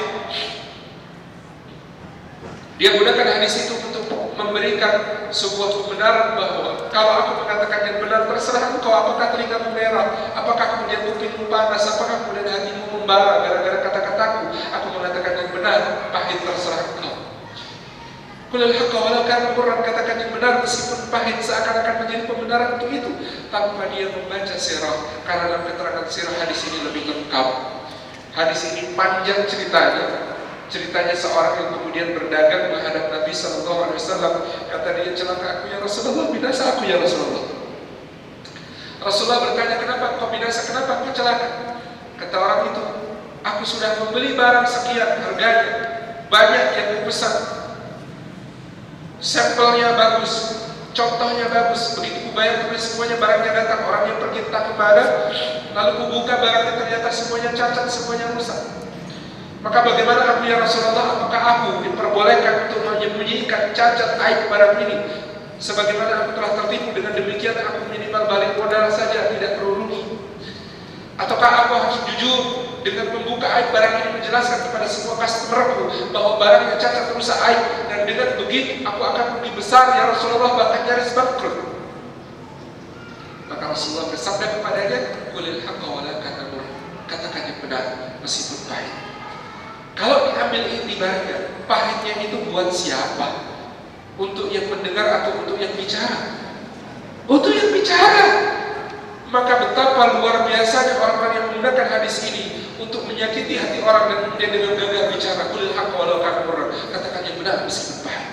Dia gunakan hadis itu untuk memberikan sebuah kebenaran bahwa kalau aku mengatakan yang benar, terserah engkau, apakah telingamu merah, apakah kemudian kupingmu panas, apakah kemudian hatimu membara gara-gara kata-kataku. Aku mengatakan yang benar, pahit, terserah engkau. Qulil haqqa walau kana murran, katakan yang benar meskipun pahit, seakan-akan menjadi pembenaran untuk itu tanpa dia membaca sirah, karena dalam keterangan sirah hadis ini lebih lengkap. Hadis ini panjang ceritanya. Ceritanya seorang yang kemudian berdagang menghadap Nabi SAW. Kata dia, celaka aku ya Rasulullah, binasa aku ya Rasulullah. Rasulullah bertanya, kenapa kau binasa, kenapa kau celaka? Kata orang itu, aku sudah membeli barang sekian harganya, banyak yang dipesan, sampelnya bagus, contohnya bagus. Begitu kubayar tulis semuanya, barangnya datang, orangnya pergi entah kemana. Lalu kubuka barangnya, ternyata semuanya cacat, semuanya rusak. Maka bagaimana aku ya Rasulullah? Apakah aku diperbolehkan untuk menyembunyikan cacat aib barang ini? Sebagaimana aku telah tertipu, dengan demikian aku minimal balik modal saja, tidak perlu rugi. Ataukah aku harus jujur dengan membuka aib barang ini, menjelaskan kepada semua customerku bahwa barangnya cacat, rusak, aib, dan dengan begitu aku akan rugi besar ya Rasulullah, bahkan nyaris bangkrut. Maka Rasulullah bersabda kepadanya, qulil haqqa wa la takzib, katakan yang benar meskipun pahit. Kalau diambil intibarnya, pahitnya itu buat siapa? Untuk yang mendengar atau untuk yang bicara? Untuk yang bicara. Maka betapa luar biasanya orang-orang yang menggunakan hadis ini untuk menyakiti hati orang dan kemudian dengan gagah bicara, qulil haqqa wa la takzib, katakan yang benar meskipun pahit.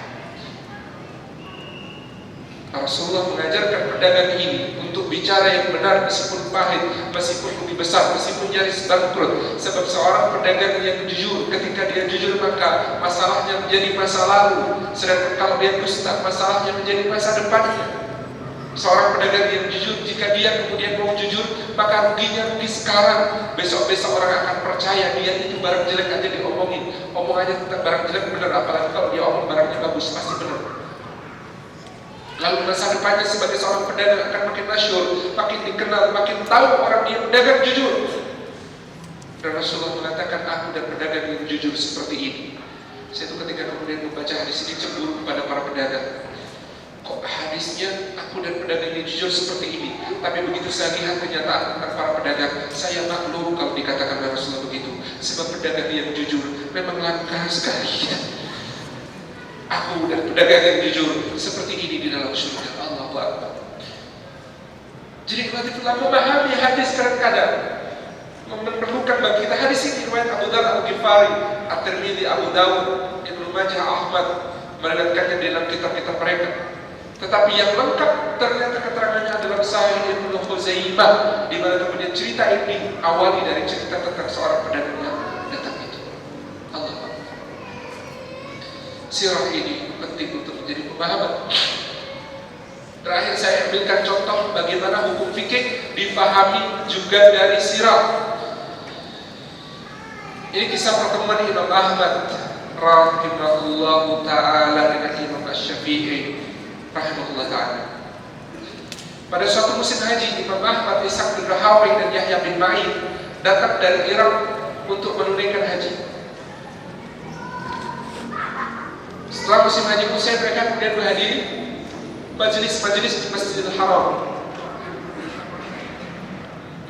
Rasulullah mengajarkan pedagang ini untuk bicara yang benar meskipun pahit, meskipun rugi besar, meskipun nyaris bangkrut. Sebab seorang pedagang yang jujur, ketika dia jujur maka masalahnya menjadi masa lalu. Sedangkan kalau dia dusta, masalahnya menjadi masa depannya. Seorang pedagang yang jujur, jika dia kemudian mau jujur, maka ruginya rugi sekarang. Besok-besok orang akan percaya dia itu barang jelek aja diomongin. Omongannya tentang barang jelek benar, apalagi kalau dia omong barangnya bagus, pasti benar. Lalu masa depannya sebagai seorang pedagang akan makin masyhur, makin dikenal, makin tahu orang dia pedagang jujur. Dan Rasulullah mengatakan, aku dan pedagang yang jujur seperti ini. Saya itu ketika kemudian membaca hadis ini cemburu kepada para pedagang. Kok hadisnya aku dan pedagang yang jujur seperti ini, tapi begitu saya lihat kenyataan tentang para pedagang, saya maklum kalau dikatakan oleh Rasulullah begitu. Sebab pedagang yang jujur memang langka sekali. Aku dan pedagang yang jujur seperti ini di dalam surga. Allahu Akbar. Jadi kalau telah memahami hadis kadang-kadang memerlukan bagi kita. Hadis ini riwayat Abu Dzar Al-Ghifari, At-Tirmidzi, Abu Dawud, Ibnu Majah, Ahmad meriwayatkannya dalam kitab-kitab mereka. Tetapi yang lengkap ternyata keterangannya adalah Sahih Ibnu Khuzaimah, di mana kemudian cerita ini awali dari cerita tentang seorang pedagang yang datang itu. Allah. Sirah ini penting untuk menjadi pemahaman. Terakhir saya ambilkan contoh bagaimana hukum fikih dipahami juga dari sirah. Ini kisah pertemuan Imam Ahmad rahimahullahu ta'ala dengan Imam Asy-Syafi'i rahimahullah ta'ala. Pada suatu musim haji, Imam Ahmad, Ishaq bin Rahawi dan Yahya bin Ma'in datang dari Irak untuk menunaikan haji. Setelah musim haji usai, mereka kemudian berhadiri majelis-majelis di Masjidil Haram.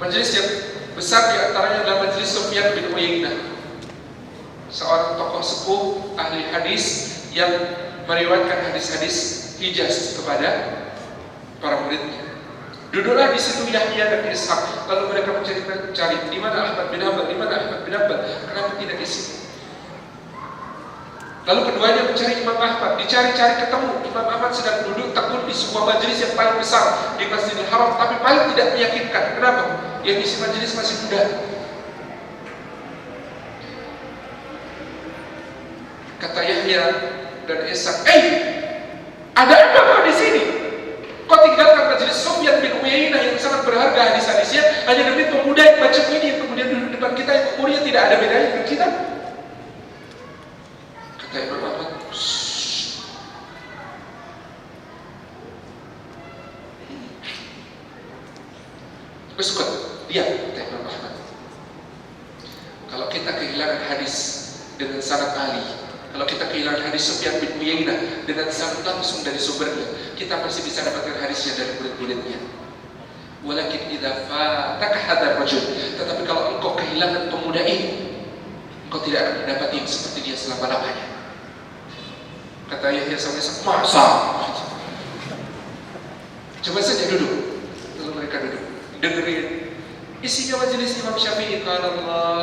Majelis yang besar di antaranya adalah majelis Sufyan bin Uyainah, seorang tokoh sepuh ahli hadis yang meriwayatkan hadis-hadis Hijaz kepada para muridnya. Duduklah di situ Yahya dan Ishaq. Lalu mereka mencari di mana Ahmad bin Hanbal, di mana Ahmad bin Hanbal, kenapa tidak di sini? Lalu keduanya mencari Imam Ahmad, dicari-cari ketemu. Imam Ahmad sedang duduk tekun di sebuah majelis yang paling besar di Masjidil Haram, tapi paling tidak meyakinkan. Kenapa? Yang isi majelis masih muda. Kata Yahya dan Ishaq, ada apa kau di sini? Kau tinggalkan majelis Sufyan bin Uyainah yang sangat berharga hadis-hadisnya hanya demi pemuda yang macam ini yang kemudian duduk di depan kita, yang umurnya tidak ada bedanya dengan kita. Kata Imam Ahmad, Uskut, diam, kata Imam Ahmad. Kalau kita kehilangan hadis dengan sanad Ali, kalau kita kehilangan hadis Sufyan bin Uyainah dengan sanad langsung dari sumbernya, kita masih bisa dapatkan hadisnya dari murid-muridnya. Walakin idza fataka hadzal rajul, tetapi kalau engkau kehilangan pemuda ini, engkau tidak akan mendapati yang seperti dia selama-lamanya. Kata Yahya sama Ishaq, masa? Coba saja duduk. Lalu mereka duduk, dengerin isinya majelis Imam Syafi'i. Qala Allah,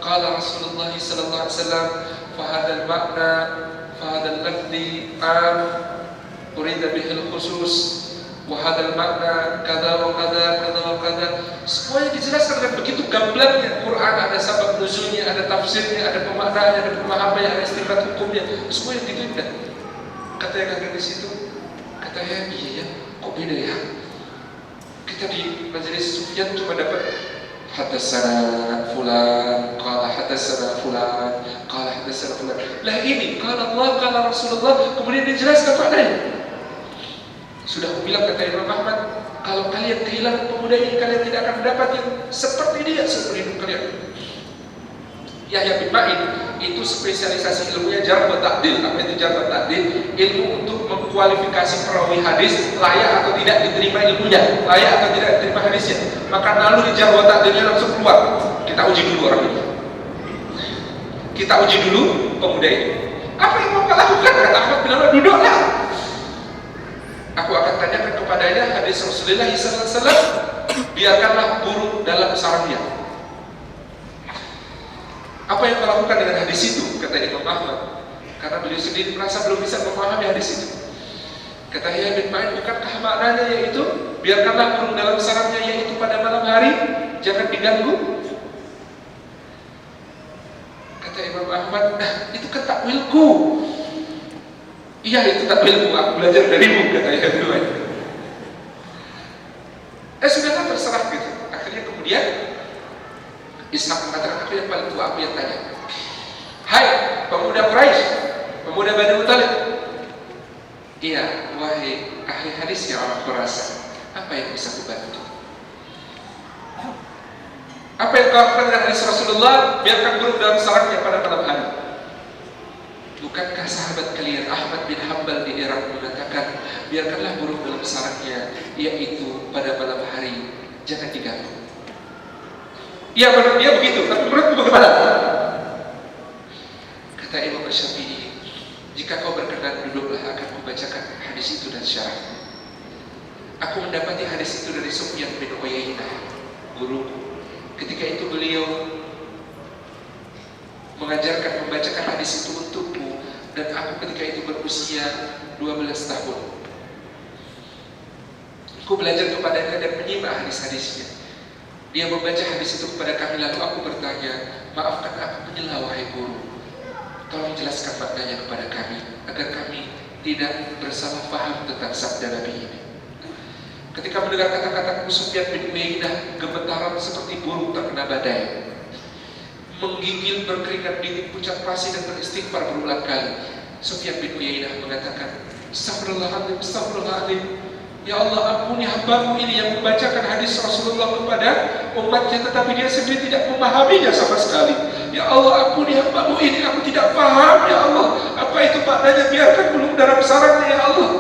qala Rasulullah sallallahu alaihi wasallam fa hadzal ma'na fa hadzal lafzi am urida bihil khusus wa hadzal makna kada wa kada kada wa kada. Semuanya dijelaskan dengan begitu gamblangnya. Quran ada sabab nuzulnya, ada tafsirnya, ada pemaknaannya, ada pemahamannya, ada istinbat hukumnya. Semuanya ditindak. Kata yang ada di situ, kata yang iya ya, kok beda ya? Kita di majelis Sufyan cuma dapat hadatsana fulan, qala hadatsana fulan, qala hadatsana fulan. Lah ini qala Allah, qala Rasulullah, kemudian dijelaskan maknanya. Sudah aku bilang kata Imam Ahmad, kalau kalian kehilangan pemuda ini, kalian tidak akan mendapat yang seperti dia seumur hidup kalian. Yahya bin Ma'in itu spesialisasi ilmunya jarh wa ta'dil. Apa itu jarh wa ta'dil? Ilmu untuk mengkualifikasi perawi hadis layak atau tidak diterima ilmunya, layak atau tidak diterima hadisnya. Maka lalu di jarh wa ta'dilnya langsung keluar. Kita uji dulu orang ini. Kita uji dulu pemuda ini. Apa yang mau kau lakukan? Kata Ahmad bin Hanbal, duduklah. Aku akan tanyakan kepadanya hadis Rasulullah SAW, biarkanlah burung dalam sarangnya. Apa yang kau lakukan dengan hadis itu? Kata Imam Ahmad. Karena beliau sendiri merasa belum bisa memahami hadis itu. Kata Yahya bin Ma'in, bukankah maknanya yaitu biarkanlah burung dalam sarangnya, yaitu pada malam hari, jangan diganggu? Kata Imam Ahmad, itu kan takwilku. Iya, itu takwilku, aku belajar darimu, kata Yahya bin Ma'in. Sudahlah, terserah gitu. Akhirnya kemudian Ishaq mengatakan, aku yang paling tua, aku yang tanya, hai pemuda Quraisy, pemuda Bani Muthalib. Iya, wahai ahli hadis yang orang Khurasan, apa yang bisa kubantu? Apa yang kau lakukan dengan hadis Rasulullah? Biarkan burung dalam sarangnya pada malam hari. Bukankah sahabat kalian Ahmad bin Hanbal di Irak mengatakan, biarkanlah burung dalam sarangnya, yaitu pada malam hari, jangan diganggu. Iya, menurut dia begitu, tapi menurutmu bagaimana? Kata Imam Syafi'i, jika kau berkenan, duduklah, akan kubacakan hadis itu dan syarahnya. Aku mendapati hadis itu dari Sufyan bin Uyainah, guruku. Ketika itu beliau mengajarkan, membacakan hadis itu untukku, dan aku ketika itu berusia 12 tahun. Aku belajar kepadanya dan menyimak hadis-hadisnya. Dia membaca hadis itu kepada kami, lalu aku bertanya, maafkan aku menyela wahai guru, tolong jelaskan maknanya kepada kami, agar kami tidak bersalah paham tentang sabda Nabi ini. Ketika mendengar kata-kata Sufyan bin Uyainah, gemetaran seperti burung terkena badai, menggigil berkeringat dingin, pucat pasi dan beristighfar berulang kali. Sufyan bin Uyainah mengatakan, Astagfirullahaladzim, Astagfirullahaladzim, ya Allah, ampuni hambamu ini yang membacakan hadis Rasulullah kepada umatnya, tetapi dia sendiri tidak memahaminya sama sekali. Ya Allah, ampuni hambamu ini, aku tidak paham, ya Allah, apa itu maknanya, biarkan burung dalam sarangnya, ya Allah.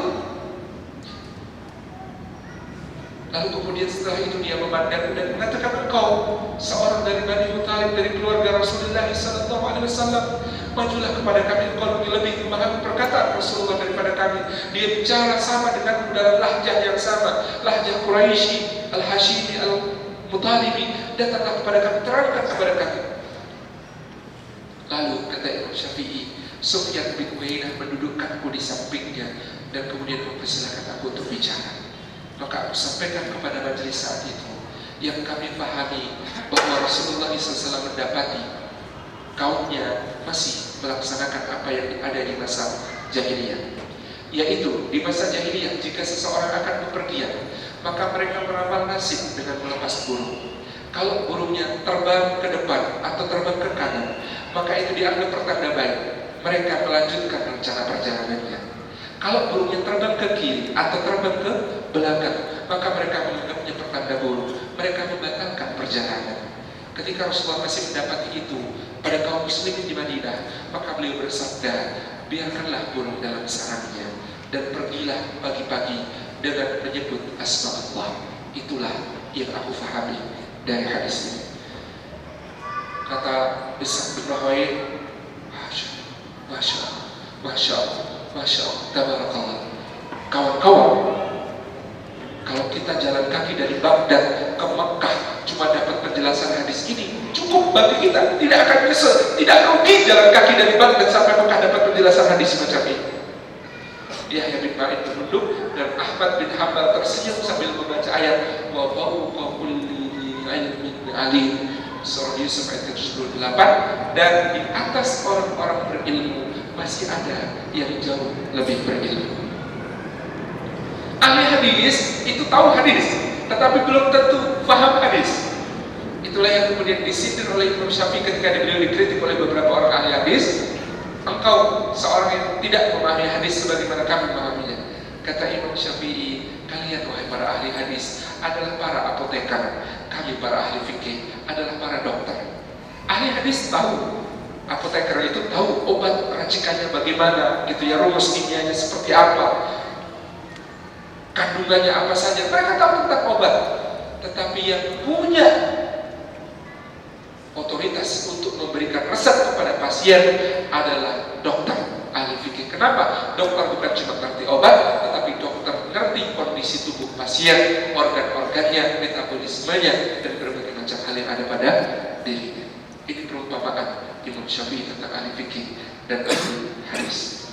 Lalu kemudian setelah itu dia memandang dan mengatakan, engkau seorang dari Bani Muthalib, dari keluarga Rasulullah SAW, majulah kepada kami, engkau lebih memahami perkataan Rasulullah daripada kami. Dia bicara sama dengan dalam lahjah yang sama, lahjah Quraisy, Al-Hashimi, Al-Muthalibi. Datanglah kepada kami, terangkan kepada kami. Lalu kata Imam Syafi'i, Sufyan bin Uyainah mendudukkanku di sampingnya dan kemudian mempersilahkan aku untuk bicara. Maka aku sampaikan kepada majelis saat itu, yang kami pahami bahwa Rasulullah SAW mendapati kaumnya masih melaksanakan apa yang ada di masa jahiliyah, yaitu di masa jahiliyah jika seseorang akan bepergian, maka mereka meramal nasib dengan melepas burung. Kalau burungnya terbang ke depan atau terbang ke kanan, maka itu dianggap pertanda baik, mereka melanjutkan rencana perjalanannya. Kalau burungnya terbang ke kiri atau terbang ke belakang, maka mereka menganggapnya pertanda buruk, mereka membatalkan perjalanan. Ketika Rasulullah masih mendapati itu pada kaum muslimin di Madinah, maka beliau bersabda, biarkanlah burung dalam sarangnya dan pergilah pagi-pagi dengan menyebut asma Allah. Itulah yang aku fahami dari hadis ini. Kata Ishaq bin Rahawayh, Masya Allah, Masya Allah, Masya Allah, Tabarakallah. Kawan-kawan, kalau kita jalan kaki dari Baghdad ke Mekah cuma dapat penjelasan hadis ini, cukup bagi kita kita tidak akan nyesel, tidak rugi jalan kaki dari Baghdad sampai Mekah dapat penjelasan hadis semacam ini. Yahya bin Ma'in menunduk dan Ahmad bin Hanbal tersenyum sambil membaca ayat wa fawqa kulli ilmin alim, surah Yusuf ayat 78. Dan di atas orang-orang berilmu masih ada yang jauh lebih berilmu. Ahli hadis itu tahu hadis, tetapi belum tentu paham hadis. Itulah yang kemudian disindir oleh Imam Syafi'i ketika beliau dikritik oleh beberapa orang ahli hadis. Engkau seorang yang tidak memahami hadis sebagaimana kami memahaminya. Kata Imam Syafi'i, kalian wahai para ahli hadis adalah para apoteker, kami para ahli fikih adalah para dokter. Ahli hadis tahu, apoteker itu tahu obat racikannya bagaimana, gitu ya, rumus kimianya seperti apa, kandungannya apa saja, mereka tahu tentang obat. Tetapi yang punya otoritas untuk memberikan resep kepada pasien adalah dokter, ahli fikih. Kenapa? Dokter bukan cuma ngerti obat, tetapi dokter ngerti kondisi tubuh pasien, organ-organnya, metabolismenya, dan berbagai macam hal yang ada pada dirinya. Ini perumpamaan Imam Syafi'i tentang ahli fikih dan ahli hadis.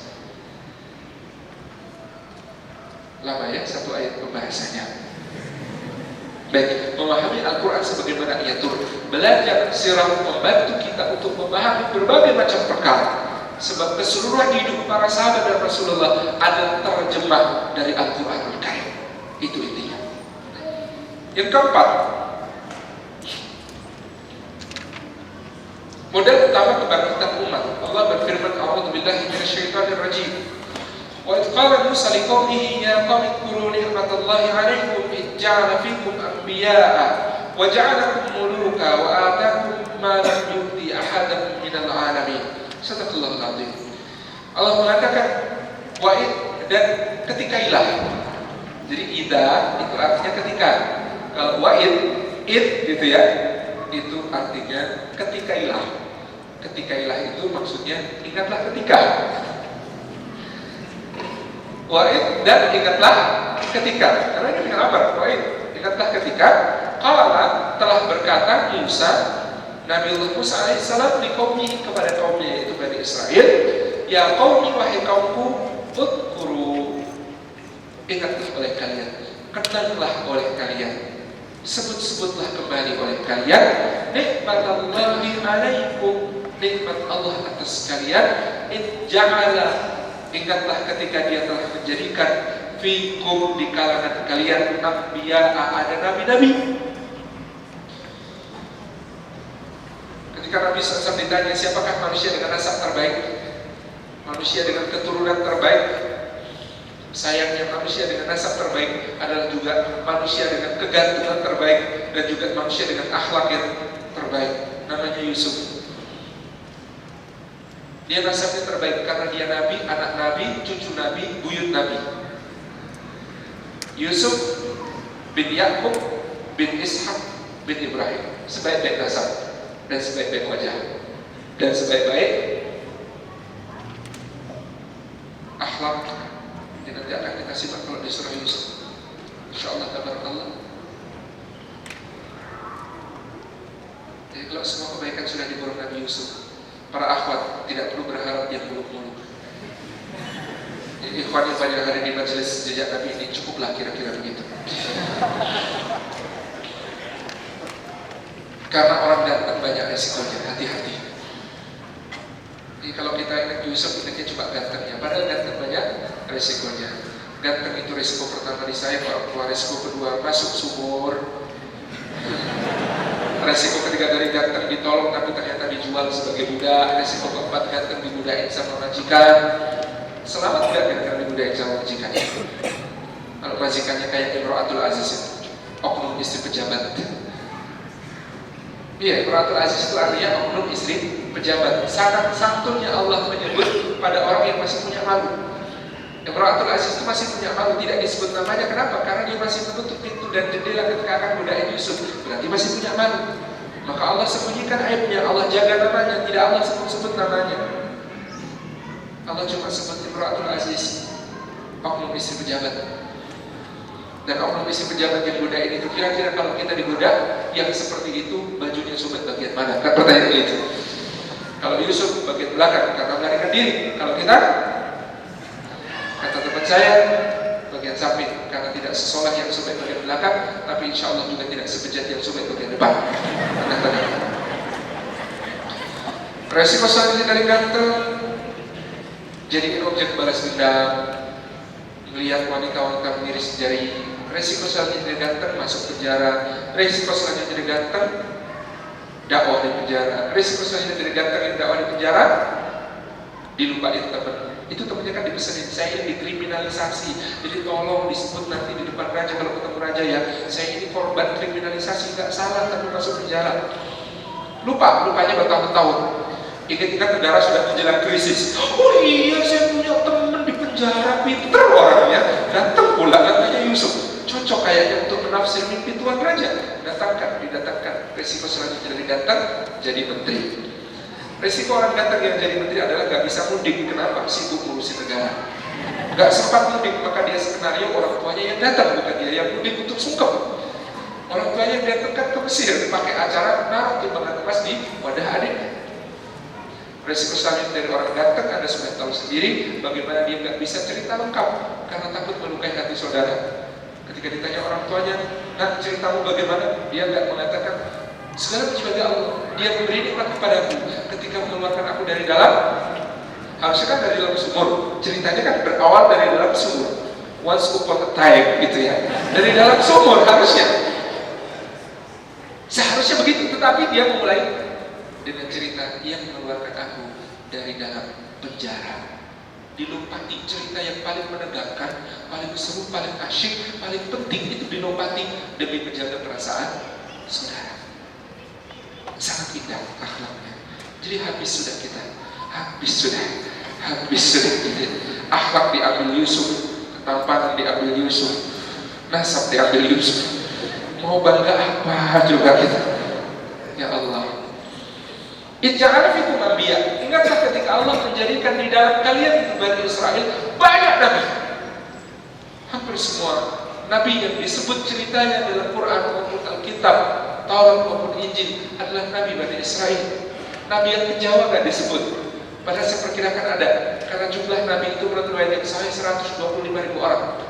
Lama ya satu ayat pembahasannya. Baik, memahami Al-Quran sebagaimana ia turun. Belajar sirah membantu kita untuk memahami berbagai macam perkara. Sebab keseluruhan hidup para sahabat dan Rasulullah adalah terjemah dari Al-Quran Al-Karim. Itu intinya. Yang keempat, model utama kebangkitan umat. Allah berfirman, A'udzubillahi minasyaitonirrajim. Wa idh qala Musa liqaumihi ya qaumi dzkuru ni'matallahi 'alaikum id ja'ala fikum anbiya'a wa ja'alakum muluka wa ataakum ma lam yu'ti ahadan minal 'alamin. Sadaqallahul 'azim. Allah mengatakan wa'id dan ketikailah. Jadi idza itu artinya ketika. Kalau wa'id, id gitu ya, itu artinya ketikailah. Ketikailah itu maksudnya ingatlah ketika. Wa'id dan ingatlah ketika. Karena ini kenapa? Wa'id, ingatlah ketika qala telah berkata Musa, Nabiullah Musa alaihissalam di kaumnya kepada kaumnya yaitu Bani Israel, ya qaumi wahai kaumku, udhkuru, ingatlah oleh kalian, kenanglah oleh kalian, sebut-sebutlah kembali oleh kalian nikmatallahi alaikum, nikmat Allah atas kalian, id ja'ala, ingatlah ketika dia telah menjadikan fikum di kalangan kalian anbiya, ada nabi-nabi. Ketika Nabi SAW ditanya siapakah manusia dengan nasab terbaik, manusia dengan keturunan terbaik, sayangnya manusia dengan nasab terbaik adalah juga manusia dengan kegantungan terbaik dan juga manusia dengan akhlak yang terbaik. Namanya Yusuf. Dia nasabnya terbaik karena dia nabi, anak nabi, cucu nabi, buyut nabi. Yusuf bin Yakub bin Ishak bin Ibrahim, sebaik-baik nasab dan sebaik-baik wajah dan sebaik-baik akhlak. Ini nanti akan kita simak kalau di surah Yusuf. Insyaallah tabarakallah. Jadi kalau semua kebaikan sudah diborong Nabi Yusuf, para akhwat tidak perlu berharap yang muluk-muluk. Ikhwan yang pada hari di majelis jejak Nabi ini cukuplah kira-kira begitu. Karena orang datang banyak resikonya, hati-hati. Jadi kalau kita ingat Yusuf, ingatnya cuma gantengnya, padahal ganteng banyak resikonya. Ganteng itu resiko pertama di saya, orang tua. Resiko kedua masuk sumur. Resiko ketiga dari ganteng ditolong tapi ternyata dijual sebagai budak. Resiko keempat ganteng dibudain sama majikan. Selamat tidak ganteng dibudain sama majikan? Kalau majikannya kayak Imro'atul Aziz itu, oknum istri pejabat. Iya, Imro'atul Aziz itu artinya oknum istri pejabat. Sangat santunnya Allah menyebut pada orang yang masih punya malu. Imro'atul Aziz itu masih punya malu, tidak disebut namanya. Kenapa? Karena dia masih menutup pintu dan jendela ketika akan godain Yusuf. Berarti masih punya malu. Maka Allah sembunyikan aibnya, Allah jaga namanya, tidak Allah sebut-sebut namanya. Allah cuma sebut Imro'atul Aziz, oknum istri pejabat. Dan oknum istri pejabat yang godain itu, kira-kira kalau kita digoda, yang seperti itu bajunya sobek bagian mana? Kan pertanyaan itu. Kalau Yusuf bagian belakang karena melarikan diri. Kalau kita, kata teman saya, bagian samping karena tidak sesolah yang sobek bagian belakang, tapi insya Allah juga tidak sebejat yang sobek bagian depan. Resiko selanjutnya dari ganteng, jadi objek balas dendam, melihat wanita-wanita mengiris jari. Resiko selanjutnya dari ganteng, masuk penjara. Resiko selanjutnya dari ganteng, dakwah di penjara. Resiko selanjutnya dari ganteng yang dakwah di penjara, dilupain teman. Itu temannya kan dipesenin, saya dikriminalisasi. Jadi tolong disebut nanti di depan raja kalau ketemu raja ya, saya ini korban kriminalisasi, nggak salah tapi masuk penjara. Lupanya bertahun-tahun. Ingat-ingat negara sudah menjelang krisis. Oh iya, saya punya teman di penjara, pinter orangnya, datang pula katanya Yusuf. Cocok kayaknya untuk menafsir mimpi Tuan Raja. Didatangkan. Resiko selanjutnya dari ganteng jadi menteri. Resiko orang ganteng yang jadi menteri adalah gak bisa mudik. Kenapa? Sibuk ngurusin negara. Gak sempat mudik, maka dia skenario orang tuanya yang datang, bukan dia yang mudik untuk sungkem. Orang tuanya yang datangkan ke Mesir, pakai acara naruh timbangan emas di wadah adik. Resiko selanjutnya dari orang ganteng, Anda sudah tahu sendiri bagaimana dia nggak bisa cerita lengkap karena takut melukai hati saudara. Ketika ditanya orang tuanya, "Nak, ceritamu bagaimana?" Dia nggak mengatakan, "Segala puji bagi Allah, Dia memberi nikmat kepadaku ketika mengeluarkan aku dari dalam." Harusnya kan dari dalam sumur. Ceritanya kan berawal dari dalam sumur. Once upon a time, gitu ya. Dari dalam sumur harusnya. Seharusnya begitu, tetapi dia memulai dengan cerita yang mengeluarkan aku dari dalam penjara. Dilompati cerita yang paling menegangkan, paling seru, paling asyik, paling penting itu dilompati demi menjaga perasaan saudara. Sangat indah akhlaknya. Jadi habis sudah kita, habis sudah kita. Akhlak diambil Yusuf, ketampanan diambil Yusuf, nasab diambil Yusuf. Mau bangga apa juga kita? Ya Allah. Ija'ala fikum anbiya. Ingatlah ketika Allah menjadikan di dalam kalian Bani Israel banyak nabi. Hampir semua nabi yang disebut ceritanya dalam Quran maupun Alkitab, Taurat maupun Injil adalah nabi Bani Israel. Nabi yang ke Jawa gak disebut. Padahal saya perkirakan ada, karena jumlah nabi itu menurut riwayat yang sahih 125.000 orang.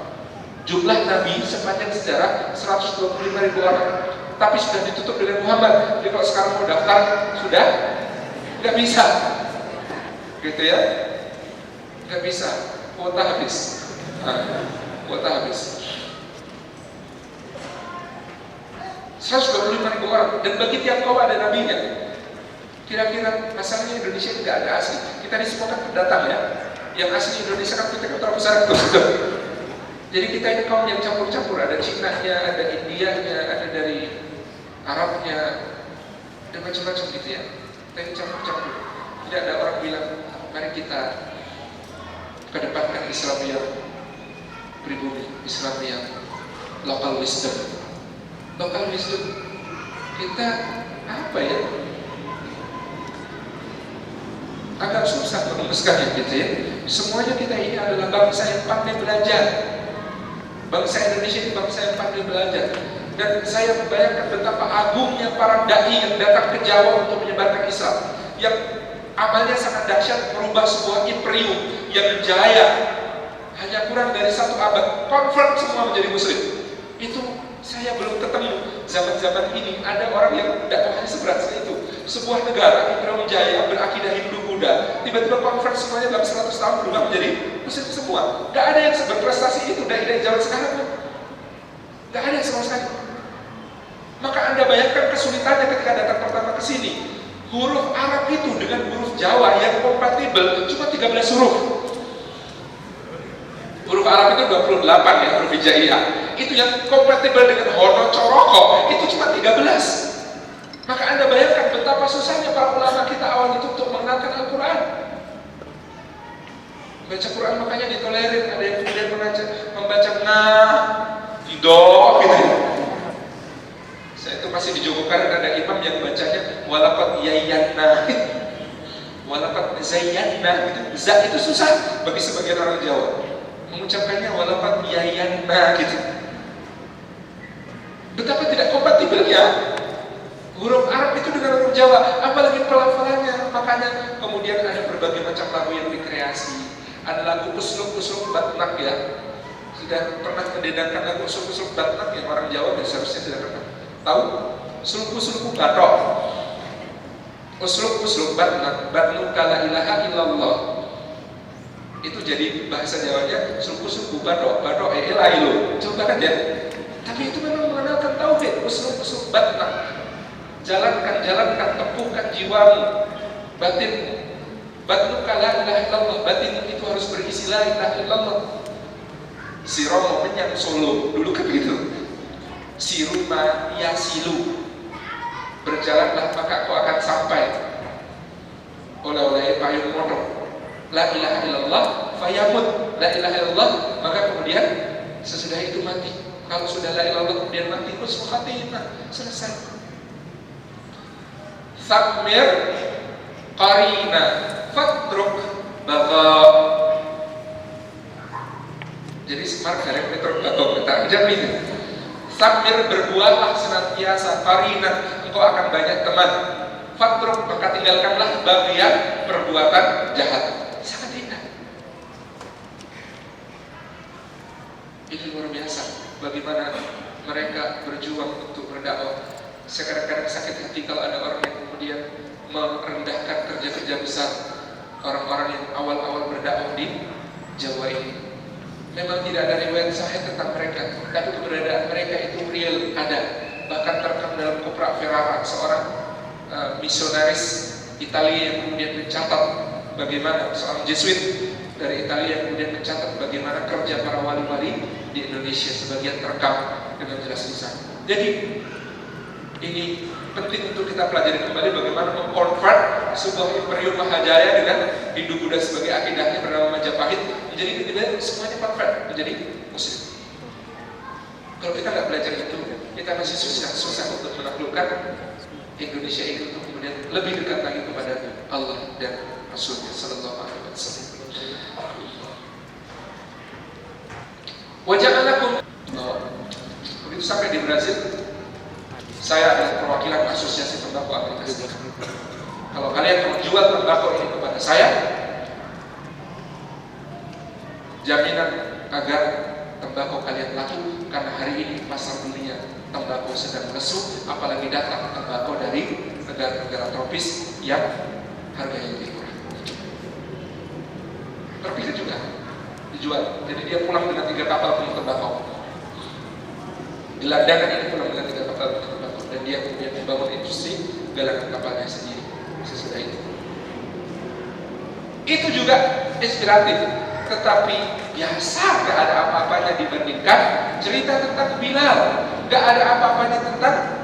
Jumlah nabi sepanjang sejarah 125.000 orang. Tapi sudah ditutup dengan Muhammad. Jadi kalau sekarang mau daftar, sudah nggak bisa, gitu ya, nggak bisa, kuota habis, kuota habis. 125.000 orang, dan bagi tiap kaum ada nabinya. Kira-kira asalnya Indonesia tidak ada asli. Kita di semua kan pendatang ya. Yang asli Indonesia kan kita kan besar itu. Jadi kita ini kaum yang campur-campur. Ada Cina-nya, ada India-nya, ada dari Arabnya, dan macam-macam gitu ya. Kita ini campur-campur. Tidak ada orang bilang, mari kita kedepankan Islam yang pribumi, Islam yang local wisdom. Local wisdom kita apa ya? Agak susah merumuskannya gitu ya. Semuanya kita ini adalah bangsa yang pandai belajar. Bangsa Indonesia ini bangsa yang pandai belajar. Dan saya membayangkan betapa agungnya para dai yang datang ke Jawa untuk menyebarkan Islam, yang amalnya sangat dahsyat, merubah sebuah imperium yang jaya hanya kurang dari 1 abad, convert semua menjadi muslim. Itu saya belum ketemu zaman-zaman ini ada orang yang dakwahnya seberat itu. Sebuah negara imperium jaya berakidah Hindu Buddha, tiba-tiba convert semuanya dalam 100 tahun berubah menjadi muslim semua. Gak ada yang berprestasi itu dari zaman sekarang. Gak ada sama sekali. Maka Anda bayangkan kesulitannya ketika datang pertama ke sini. Huruf Arab itu dengan huruf Jawa yang kompatibel cuma 13 huruf. Huruf Arab itu 28 ya, huruf hijaiyah. Itu yang kompatibel dengan Hono Coroko itu cuma 13. Maka Anda bayangkan betapa susahnya para ulama kita awal itu untuk mengenalkan Al-Quran. Baca Quran makanya ditolerir. Ada yang kemudian membaca do gitu ya. Saya itu masih di Jogokaren ada imam yang bacanya walaqad yayanna, walaqad zayyana gitu. Za itu susah bagi sebagian orang Jawa. Mengucapkannya walaqad yayanna gitu. Betapa tidak kompatibelnya. huruf Arab itu dengan huruf Jawa, apalagi pelafalannya. Makanya kemudian ada berbagai macam lagu yang dikreasi. Ada lagu uslub-uslub batnak ya. Sudah pernah mendengarkan lagu uslub-uslub batnak yang orang Jawa seharusnya sudah pernah tahu? Uslub-uslub batok. Uslub-uslub batnak, batnuka la ilaha illallah. Itu jadi bahasa Jawanya uslub-uslub batok, batok lo. Coba kan ya. Tapi itu memang mengenalkan tauhid, uslub-uslub batnak. Jalankan, tepuhkan jiwamu, batinmu. Batnuka la ilaha illallah, batinmu itu harus berisi la ilaha illallah. Si Romo menyang Solo, dulu kan begitu. Siruma yasilu, berjalanlah maka kau akan sampai. Oleh payung motor. La ilaha illallah, fayamut. La ilaha illallah, maka kemudian sesudah itu mati. Kalau sudah la ilaha illallah kemudian mati, husnul khatimah, selesai. Thamir qarina fatruk bagha. Jadi smart dari Petruk bagha kita jam itu. Thamir berbuahlah senantiasa, qarina engkau akan banyak teman. Fatruk maka tinggalkanlah bagian perbuatan jahat. Sangat indah. Ini luar biasa bagaimana mereka berjuang untuk berdakwah. Saya kadang-kadang sakit hati kalau ada orang yang kemudian merendahkan kerja-kerja besar orang-orang yang awal-awal berdakwah di Jawa ini. Memang tidak ada riwayat sahih tentang mereka, tapi keberadaan mereka itu real, ada. Bahkan terekam dalam Kopra Ferrara, seorang misionaris Italia yang kemudian mencatat bagaimana, seorang Jesuit dari Italia yang kemudian mencatat bagaimana kerja para wali-wali di Indonesia, sebagian terekam dengan jelas di sana. Jadi ini penting untuk kita pelajari kembali bagaimana mengkonvert sebuah imperium Mahajaya dengan Hindu-Buddha sebagai akidahnya bernama Majapahit menjadi kemudian semuanya konvert menjadi Muslim. Kalau kita nggak belajar itu, kita masih susah untuk menaklukkan Indonesia itu untuk kemudian lebih dekat lagi kepada Allah dan Rasulnya Sallallahu Alaihi Wasallam. Waja'alakum. Begitu sampai di Brazil. Saya adalah perwakilan Asosiasi Tembakau Amerika Serikat. Kalau kalian menjual tembakau ini kepada saya, jaminan agar tembakau kalian laku, karena hari ini pasar dunia tembakau sedang lesu, apalagi datang tembakau dari negara-negara tropis yang harganya lebih murah. Terpilih juga dijual. Jadi dia pulang dengan 3 kapal penuh tembakau. Gelandangan ini pulang dengan 3 kapal penuh tembakau. Dan dia kemudian membangun industri galangan kapalnya sendiri sesudah itu. Itu juga inspiratif, tetapi biasa gak ada apa-apanya dibandingkan cerita tentang Bilal, gak ada apa-apanya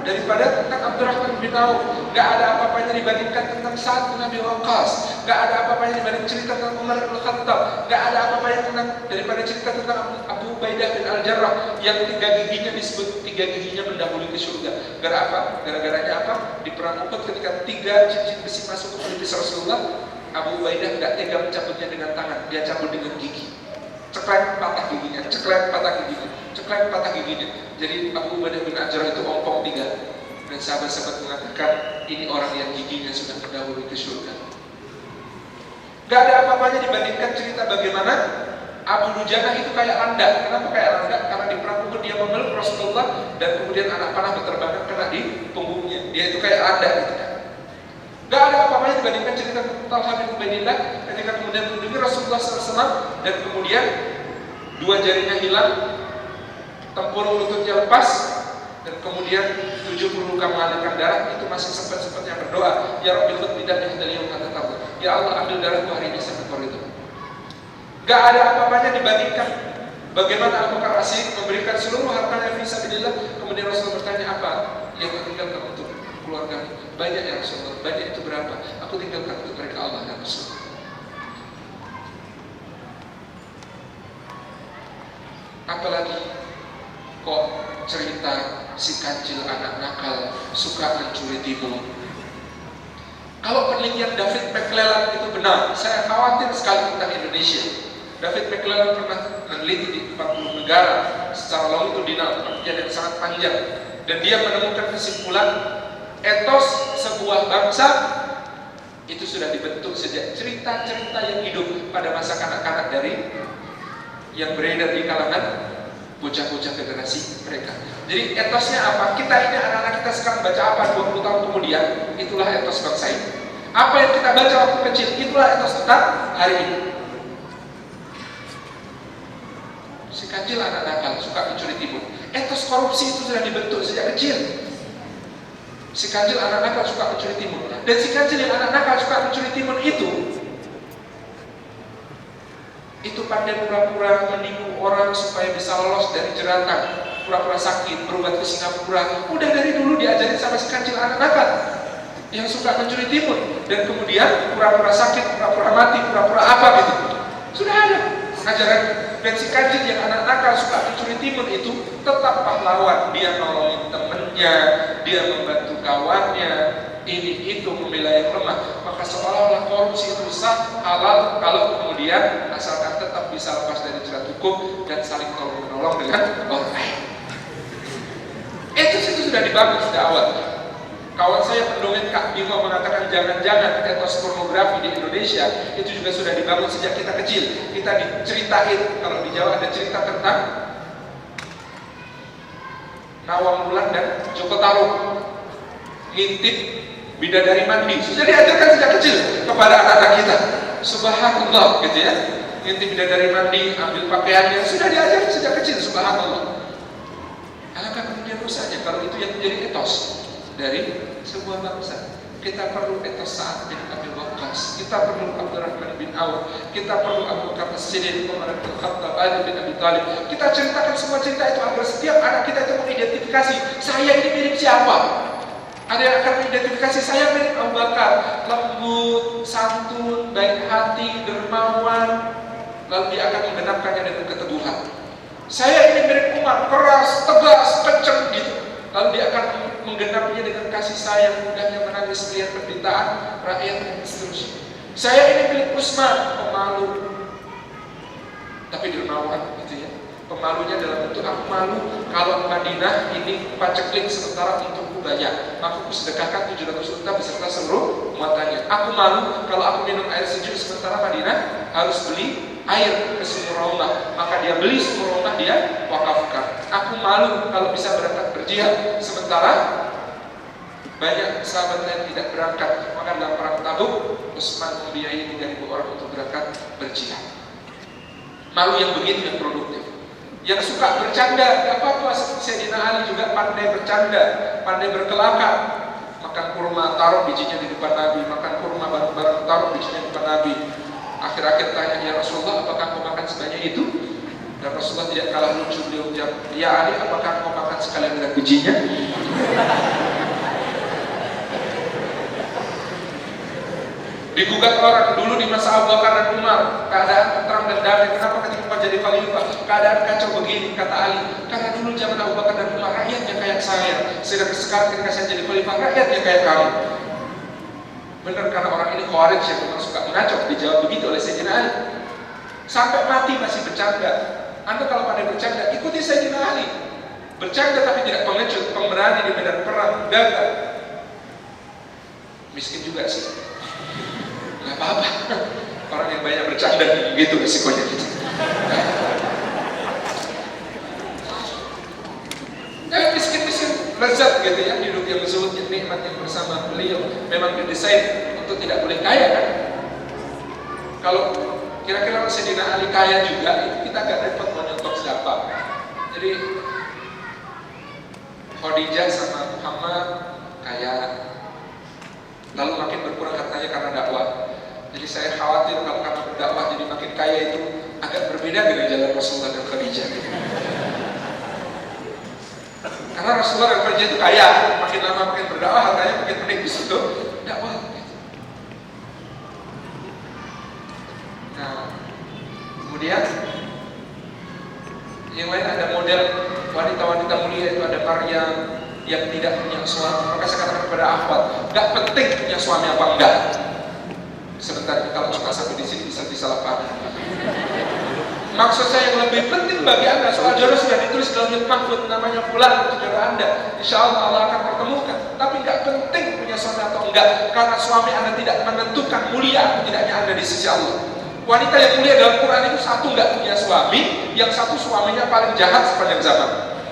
daripada tentang Abdurrahman bin Auf, gak ada apa-apanya dibandingkan tentang Sa'ad bin Abi Waqqas, gak ada apa-apanya dibanding cerita tentang Umar bin Khattab, gak ada apa-apanya daripada cerita tentang Abu Ubaidah bin Al-Jarrah yang 3 giginya disebut 3 giginya mendahului ke surga. Gara-garanya apa? Di perang Uhud ketika 3 cincin besi masuk ke pelipis Rasulullah, Abu Ubaidah tidak tega mencabutnya dengan tangan, dia cabut dengan gigi. Ceklek patah giginya, ceklek patah giginya, ceklek patah giginya. Jadi Abu Ubaidah bin Al-Jarrah itu ompong 3. Dan sahabat-sahabat mengatakan ini orang yang giginya sudah mendahului ke surga. Gak ada apa-apanya dibandingkan cerita bagaimana Abu Dujana itu kayak landak. Kenapa kayak landak? Karena di perang Uhud dia memeluk Rasulullah dan kemudian anak panah berterbangan kena di punggungnya. Dia itu kayak landak gitu kan. Gak ada apa-apanya dibandingkan cerita Talha bin Ubaidillah ketika kemudian mengunjungi Rasulullah SAW dan kemudian 2 jarinya hilang, tempurung lututnya lepas, dan kemudian 70 luka mengalirkan darah. Itu masih sempat-sempatnya berdoa, Ya Rabbi khud bidami hadal yawm hatta, ya Allah ambil darahku hari ini sampai keluar itu. Gak ada apa-apanya dibandingkan bagaimana Abu Bakar As-Siddiq memberikan seluruh hartanya fi sabilillah. Kemudian Rasulullah bertanya, apa yang kau tinggalkan untuk keluarga? Banyak ya Rasulullah. Banyak itu berapa? Aku tinggalkan untuk mereka Allah dan Rasul. Apalagi kok cerita si kancil anak nakal suka mencuri timun. Kalau penelitian David McClellan itu benar, saya khawatir sekali tentang Indonesia. David McClellan pernah meneliti di 40 negara secara longitudinal, penelitian yang sangat panjang, dan dia menemukan kesimpulan Etos sebuah bangsa itu sudah dibentuk sejak cerita-cerita yang hidup pada masa kanak-kanak dari yang beredar di kalangan bocah-bocah generasi mereka. Jadi etosnya apa? Kita ini anak-anak kita sekarang baca apa 20 tahun kemudian, itulah etos bangsa ini. Apa yang kita baca waktu kecil, itulah etos kita hari ini. Si kecil anak nakal, suka mencuri timun. Etos korupsi itu sudah dibentuk sejak kecil. Si kancil anak nakal suka mencuri timun. Dan si kancil yang anak nakal suka mencuri timun itu pandai pura-pura menipu orang supaya bisa lolos dari jeratan, pura-pura sakit, berobat ke Singapura. Udah dari dulu diajarin sama si kancil anak nakal yang suka mencuri timun, dan kemudian pura-pura sakit, pura-pura mati, pura-pura apa gitu. Sudah ada ajaran. Dan si kancil yang anak nakal suka mencuri timun itu tetap pahlawan. Dia nolongin temennya, dia membantu kawannya, ini itu membela yang lemah. Maka seolah-olah korupsi itu sah, halal kalau kemudian asalkan tetap bisa lepas dari jerat hukum dan saling tolong menolong dengan orang lain. Itu sudah dibangun sejak awal. Kawan saya pendongeng Kak Bimo mengatakan jangan-jangan etos pornografi di Indonesia itu juga sudah dibangun sejak kita kecil. Kita diceritain, kalau di Jawa ada cerita tentang Nawang Wulan dan Joko Tarub ngintip bidadari mandi. Sudah diajarkan sejak kecil kepada anak-anak kita. Subhanallah gitu ya. Ngintip bidadari mandi, ambil pakaiannya, sudah diajarkan sejak kecil. Subhanallah. Alangkah kemudian rusaknya kalau itu yang menjadi etos dari sebuah bangsa. Kita perlu etos Sa'ad bin Abi Waqqas, kita perlu Abdurrahman bin Auf, kita perlu Abu Bakar As-Siddiq, Umar bin Khattab, Ali bin Abi Thalib. Kita ceritakan semua cerita itu agar setiap anak kita itu mengidentifikasi, saya ini mirip siapa. Ada yang akan mengidentifikasi, saya mirip Abu Bakar, lembut, santun, baik hati, dermawan, lalu dia akan menggenapkannya dengan keteguhan. Saya ini mirip Umar, keras, tegas, kenceng gitu. Lalu dia akan menggenapinya dengan kasih sayang, mudahnya menangis melihat penderitaan rakyat dan seterusnya. Saya ini milik Utsman, pemalu tapi dermawan gitu ya. Pemalunya dalam bentuk aku malu kalau Madinah ini paceklik sementara untukku banyak, maka aku sedekahkan 700 unta beserta seluruh muatannya. Aku malu kalau aku minum air sejuk sementara Madinah harus beli air ke sumur rumah, maka dia beli sumur rumah, dia wakafkan. Aku malu kalau bisa berangkat berjihad sementara banyak sahabat lain tidak berangkat, maka dalam perang Tabuk Utsman membiayai 3.000 orang untuk berangkat berjihad. Malu yang begitu yang produktif. Yang suka bercanda, gak apa-apa. Sayyidina Ali juga pandai bercanda, pandai berkelakar. Makan kurma, taruh bijinya di depan Nabi. Makan kurma bareng-bareng, taruh bijinya di depan Nabi. Akhir-akhir tanya, ya Rasulullah, apakah kau makan sebanyak itu? Dan Rasulullah tidak kalah lucu, beliau jawab, ya Ali, apakah kau makan sekalian dengan bijinya? Digugat orang dulu di masa Abu Bakar dan Umar, keadaan terang dan damai. Kenapa ketika kau jadi khalifah keadaan kacau begini? Kata Ali, karena dulu zaman Abu Bakar dan Umar rakyatnya kayak saya, sedangkan sekarang ketika saya jadi khalifah rakyatnya kayak kamu. Benar, karena orang ini khawarij yang memang suka mengacau. Dijawab begitu oleh Sayyidina Ali. Sampai mati masih bercanda. Anda kalau pandai bercanda, ikuti Sayyidina Ali. Bercanda tapi tidak pengecut, pemberani di medan perang, gagah. Miskin juga sih. Gak apa-apa. Orang yang banyak bercanda begitu risikonya kita. Miskin-miskin lezat gitu ya, hidup yang zuhud, nikmat yang bersama beliau. Memang didesain untuk tidak boleh kaya kan. Kalau kira-kira Sayyidina Ali kaya juga, itu kita gak repot menyontok siapa. Jadi Khadijah sama Muhammad kaya, lalu makin berkurang hartanya karena dakwah. Jadi saya khawatir kalau karena berdakwah jadi makin kaya itu agak berbeda dengan jalan Rasulullah dan Khadijah. Karena Rasulullah dan Khadijah itu kaya, makin lama makin berdakwah hartanya makin menipis untuk dakwah. Nah, kemudian yang lain ada model wanita-wanita mulia, itu ada Maryam yang tidak punya suami. Maka saya katakan kepada akhwat, gak penting punya suami apa enggak. Sebentar, kalau suka sampai di sini bisa disalahpahami. Maksud saya yang lebih penting bagi Anda, soal jodoh sudah ditulis dalam Lauhul Mahfuz, namanya fulan untuk jodoh Anda. Insya Allah akan pertemukan. Tapi nggak penting punya suami atau enggak, karena suami Anda tidak menentukan mulia atau tidaknya Anda di sisi Allah. Wanita yang mulia dalam Quran itu satu nggak punya suami, yang satu suaminya paling jahat sepanjang zaman.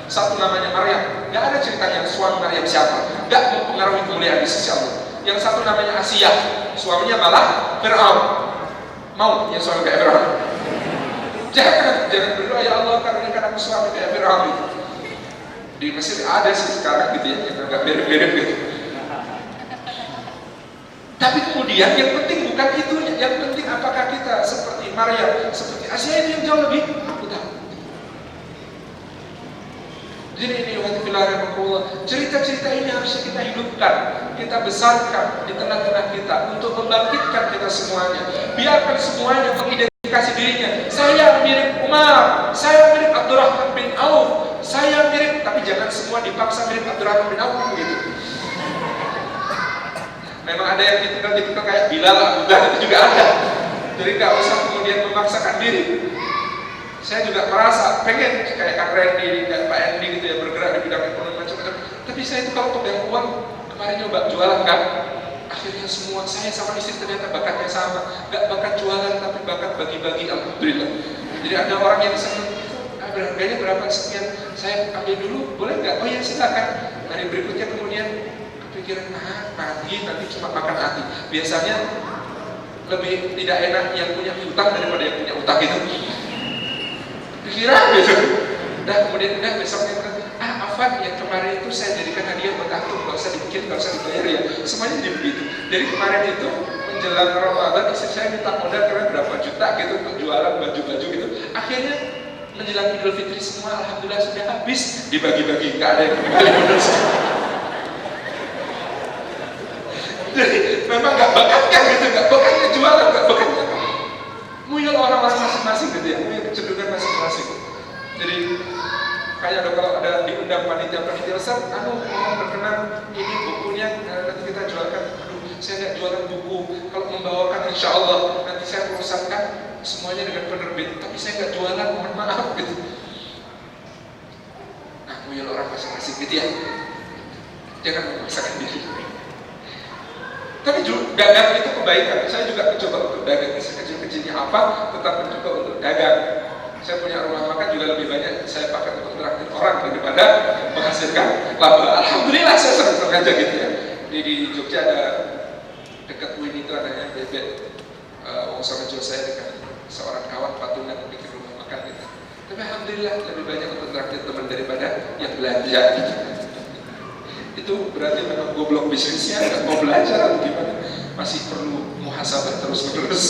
Satu namanya Maryam, nggak ada ceritanya suami Maryam siapa, nggak mempengaruhi kemuliaan di sisi Allah. Yang satu namanya Asia, suaminya malah Fir'aun. Mau ya suami kayak Fir'aun? Jangan berdoa ya Allah karuniakan aku suami kayak Fir'aun itu. Di Mesir ada sih sekarang gitu ya, yang agak mirip-mirip gitu. Tapi kemudian yang penting bukan itunya, yang penting apakah kita seperti Maryam, seperti Asia, itu yang jauh lebih utama. Jadi ini cerita-cerita ini harusnya kita hidupkan, kita besarkan di tengah-tengah kita untuk membangkitkan kita semuanya. Biarkan semuanya mengidentifikasi dirinya. Saya mirip Umar, saya mirip Abdurrahman bin Auf, saya mirip, tapi jangan semua dipaksa mirip Abdurrahman bin Auf gitu. Memang ada yang tipikal kayak Bilal, Abu Dhar, itu juga ada. Jadi nggak usah kemudian memaksakan diri. Saya juga merasa pengen kayak Kang Randy, kayak Pak Andy gitu ya, bergerak di bidang ekonomi macam-macam. Tapi saya itu kalau pegang uang, kemarin nyoba jualan kan, akhirnya semua saya sama istri ternyata bakatnya sama, nggak bakat jualan tapi bakat bagi-bagi, alhamdulillah. Jadi ada orang yang senang, harganya berapa sekian, saya ambil dulu, boleh nggak? Oh ya silakan. Hari berikutnya kemudian kepikiran, mati nanti cuma makan hati. Biasanya lebih tidak enak yang punya utang daripada yang punya utang itu. Pikiran gitu. Kemudian besoknya Afan yang kemarin itu saya jadikan hadiah buat aku, nggak usah dibikin, nggak usah dibayar ya. Semuanya jadi begitu. Jadi kemarin itu menjelang Ramadan istri saya minta modal karena berapa juta gitu untuk jualan baju-baju gitu. Akhirnya menjelang Idul Fitri semua alhamdulillah sudah habis, dibagi-bagi, nggak ada yang kembali modal. Jadi memang nggak bakatnya gitu, nggak bakatnya jualan, nggak bakatnya muyul orang-orang masing-masing gitu ya, muyul kecenderungan masing-masing. Jadi kayak kalau ada diundang panitia besar, mohon berkenan ini bukunya nanti kita jualkan. Saya nggak jualan buku, kalau membawakan insya Allah nanti saya perusahakan semuanya dengan penerbit, tapi saya nggak jualan, mohon maaf gitu. Muyul orang masing-masing gitu ya, jangan memaksakan diri. Tapi dagang itu kebaikan. Saya juga mencoba untuk dagang, sekecil-kecilnya apa, tetap mencoba untuk dagang. Saya punya rumah makan juga lebih banyak saya pakai untuk traktir orang daripada menghasilkan laba. Alhamdulillah saya senang aja gitu ya. Di Jogja ada dekat UIN itu adanya bebek Wongso Rejo, saya dengan seorang kawan patungan bikin rumah makan gitu. Tapi alhamdulillah lebih banyak untuk traktir teman daripada yang belanja gitu. Itu berarti memang goblok bisnisnya, nggak mau belajar atau gimana, masih perlu muhasabah terus-menerus.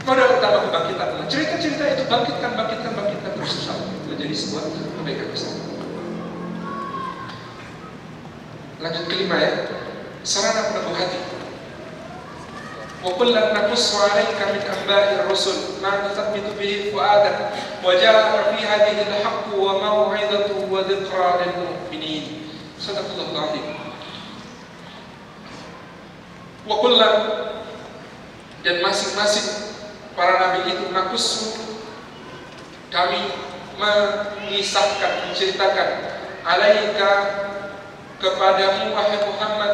Modal utama kebangkitan, cerita-cerita itu bangkitkan terus menjadi sebuah kebaikan besar. Lanjut kelima ya, sarana peneguh hati. Wa kullan naqussu 'alaika min anba'ir rusul ma nuthabbitu bihi fu'adak wa ja'a fi hadhihi al-haqqu wa maw'izatu wa dhikra lil mu'minin. Sadaqallahul 'azim. Wa kullan, dan masing-masing para nabi itu naqussu, kami mengisahkan, menceritakan, 'alaika, kepadamu wahai Muhammad,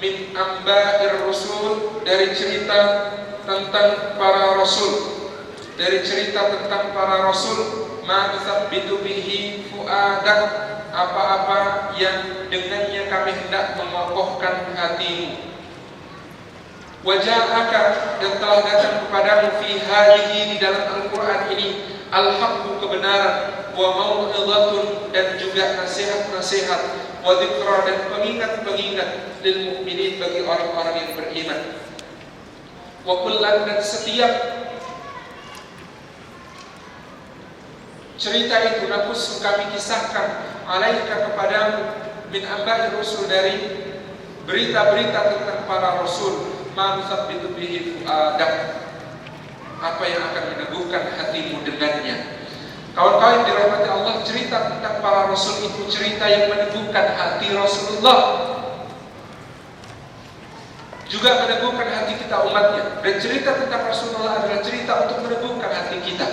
min amba'ir rusul, dari cerita tentang para rasul, dari cerita tentang para rasul, ma nuthabbitu bihi fu'adak, apa-apa yang dengannya kami hendak mengokohkan hatimu. Waja'aka, dan telah datang kepadamu fi hadhihi, di dalam Al-Quran ini, al-haqqu, kebenaran, wa mau'izatun, dan juga nasihat-nasihat, wa dzikra, dan pengingat-pengingat, lil mu'minin, bagi orang-orang yang beriman. Wa kullan, dan setiap cerita itu naqussu, kami kisahkan, 'alaika, kepadamu, min amba'ir rusul, dari berita-berita tentang para rasul, ma nuthabbitu bihi fu'adak, apa yang akan meneguhkan hatimu dengannya. Kawan-kawan dirahmati Allah, cerita tentang para rasul itu cerita yang meneguhkan hati Rasulullah, juga meneguhkan hati kita umatnya. Dan cerita tentang Rasulullah adalah cerita untuk meneguhkan hati kita.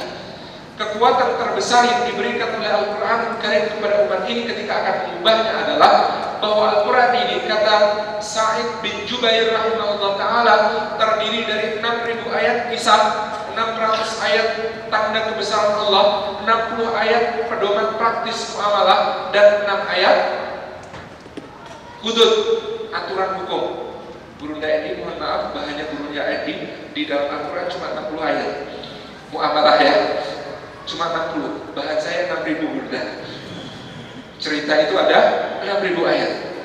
kekuatan terbesar yang diberikan oleh Al-Quran Karim kepada umat ini ketika akan mengubahnya adalah bahwa Al-Quran ini, kata Sa'id bin Jubair rahimahullah ta'ala, terdiri dari 6.000 ayat kisah, 600 ayat tanda kebesaran Allah, 60 ayat pedoman praktis muamalah, dan 6 ayat hudud, aturan hukum. Gurunda Edi, mohon maaf, bahannya Gurunda Edi di dalam Al-Quran cuma 60 ayat muamalah ya, cuma 60. Bahan saya 6.000 Gurunda. Cerita itu ada 6.000 ayat.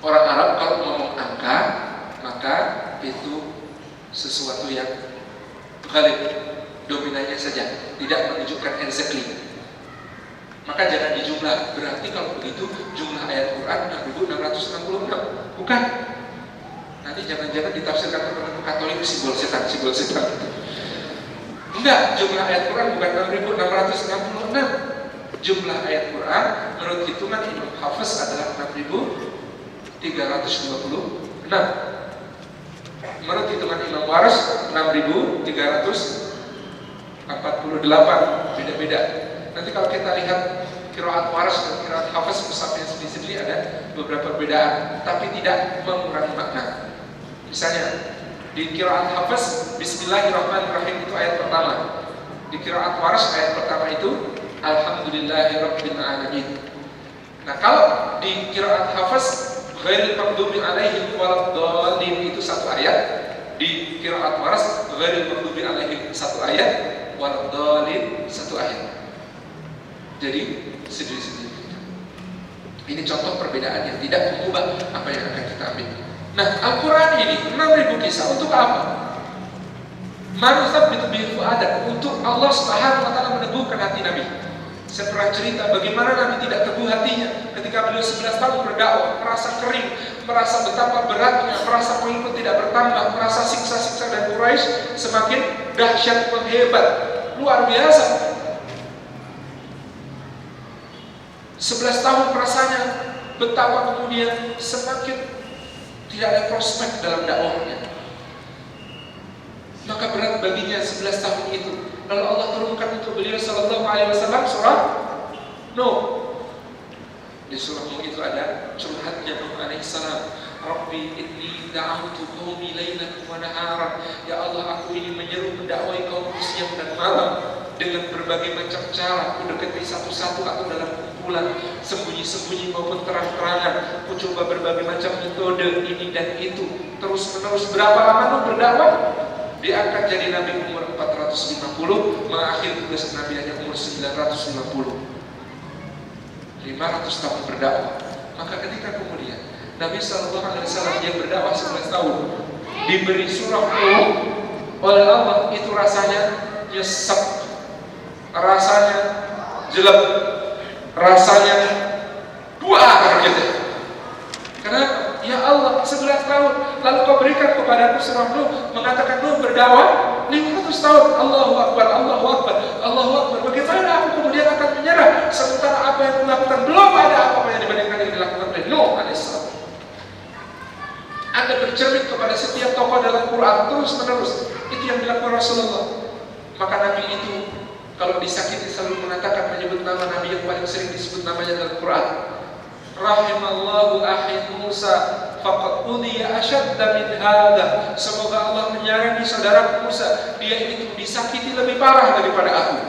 Orang Arab kalau ngomong angka, maka itu sesuatu yang ghalib, dominannya saja, tidak menunjukkan exactly. Maka jangan dijumlah. Berarti kalau begitu jumlah ayat Quran 6.666. Bukan. Nanti jangan-jangan ditafsirkan teman-teman Katolik simbol setan. Enggak, jumlah ayat Quran bukan 6.666. Jumlah ayat Quran menurut hitungan Imam Hafiz adalah 6.326. Menurut hitungan Imam Waras 6.348. Beda-beda. Nanti kalau kita lihat qiraat Waras dan qiraat Hafiz musafnya sendiri-sendiri ada beberapa perbedaan, tapi tidak mengurangi makna. Misalnya di qiraat Hafiz Bismillahirrahmanirrahim itu ayat pertama. Di qiraat Waras ayat pertama itu Alhamdulillahirabbil alamin. Nah, kalau di qiraat Hafiz ghairil maghdubi alaihim waladdallin itu satu ayat. Di qiraat Waras ghairil maghdubi alaihim satu ayat, waladdallin satu ayat. Jadi sendiri-sendiri. Ini contoh perbedaan yang tidak mengubah apa yang akan kita ambil. Nah, Al-Quran ini 6.000 kisah untuk apa? Manusabbitu bihi fu'adak, untuk Allah Subhanahu wa taala meneguhkan hati Nabi. Saya pernah cerita bagaimana Nabi tidak teguh hatinya ketika beliau 11 tahun berdakwah, merasa kering, merasa betapa beratnya, merasa pengikut tidak bertambah, merasa siksa-siksa dan Quraisy semakin dahsyat menghebat, luar biasa. 11 tahun rasanya betapa kemudian semakin tidak ada prospek dalam dakwahnya. Maka berat baginya 11 tahun itu. Lalu Allah turunkan untuk beliau sallallahu alaihi wasallam surah Nuh. Di surah Nuh itu ada curhatnya Nuh alaihi salam. Rabbi inni da'awtu qaumi lailan wa naharan. Ya Allah, aku ini menyeru mendakwai kaumku siang dan malam dengan berbagai macam cara. Aku dekati satu-satu atau dalam kumpulan, sembunyi-sembunyi maupun terang-terangan. Aku coba berbagai macam metode ini dan itu. Terus-menerus. Berapa lama Nuh berdakwah? Diangkat jadi Nabi umur 450, mengakhiri tugas Nabi hanya umur 950. 500 tahun berdakwah. Maka ketika kemudian Nabi SAW yang berdakwah 11 tahun diberi surah Nuh oleh Allah, itu rasanya nyesek, rasanya jelek, rasanya dua gitu. Karena ya Allah, 11 tahun lalu kau berikan kepadaku surah Nuh, mengatakan Nuh berdakwah 500 tahun. Allahu Akbar, Allahu Akbar, Allahu Akbar. Bagaimana aku kemudian akan menyerah sementara apa yang dilakukan belum ada apa-apa yang dibandingkan yang dilakukan oleh Nuh alaihissalam. Anda bercermin kepada setiap tokoh dalam Quran terus-menerus. Itu yang dilakukan Rasulullah. Maka Nabi itu kalau disakiti selalu mengatakan, menyebut nama Nabi yang paling sering disebut namanya dalam Quran. Rahimallahu akhi Musa faqad udhiya ashadda min hadha. Semoga Allah menyayangi saudara Musa, dia itu disakiti lebih parah daripada aku.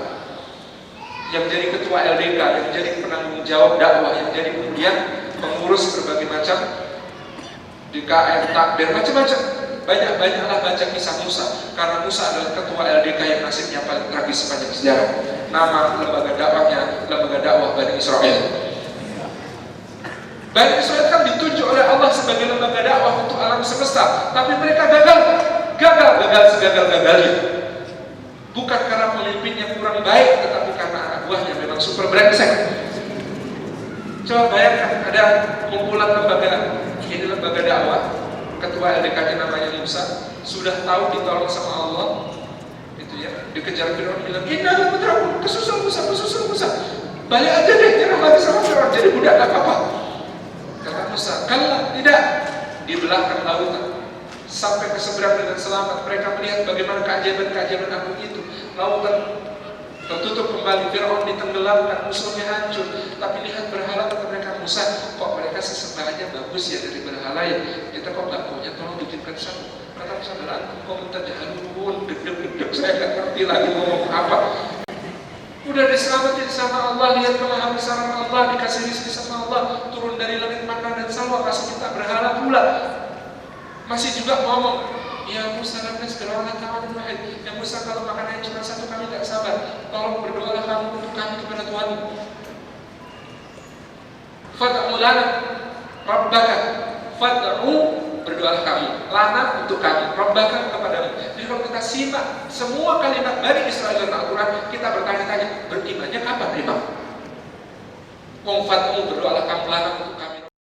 Yang jadi ketua LDK, yang jadi penanggung jawab dakwah, yang jadi kemudian pengurus berbagai macam DKM, takbir, macam-macam. Banyak-banyaklah baca kisah Musa, karena Musa adalah ketua LDK yang nasibnya paling tragis sepanjang sejarah. Nama lembaga dakwahnya lembaga dakwah Bani Israel. Bani Israel kan ditunjuk oleh Allah sebagai lembaga dakwah untuk alam semesta, tapi mereka gagal segagal-gagalnya. Bukan karena pemimpinnya kurang baik, tetapi karena anak buahnya memang super brengsek. Coba bayangkan ada kumpulan lembaga, ini lembaga dakwah, ketua LDK-nya namanya Musa, sudah tahu ditolong sama Allah, itu ya, dikejar Firaun, bilang, "Inna putraku, kesusul Musa, balik aja deh, nyerah lagi sama Firaun, jadi budak gak apa-apa." Kata Musa, "Kalau tidak, di belakang lautan sampai ke seberang dengan selamat." Mereka melihat bagaimana keajaiban-keajaiban agung itu. Lautan Tertutup kembali, Fir'aun ditenggelamkan, musuhnya hancur. Tapi lihat berhala kata mereka, Musa, kok mereka sesembahannya bagus ya dari berhala ya? Kita kok nggak punya, tolong bikinkan satu. Kata Musa, berlaku kau minta jahalun, gedeg-gedeg, saya nggak ngerti lagi ngomong apa. Udah diselamatin sama Allah, lihat kemaha besaran Allah, dikasih rezeki sama Allah, turun dari langit mana dan salwa, kasih kita berhala pula. Masih juga ngomong, ya Musa, lantas berdoalah kawan wahid. Ya Musa, kalau makanannya cuma satu kami tidak sabar, tolong berdoalah kamu untuk kami kepada Tuhan. Fad'u lana rabbaka, fad'u, berdoalah kami, lana untuk kami, rabbaka kepadamu. Jadi kalau kita simak semua kalimat Bani Israil dalam Al-Quran, kita bertanya-tanya, berimannya kapan imam? Fad'u, berdoalah kamu, lana untuk kami.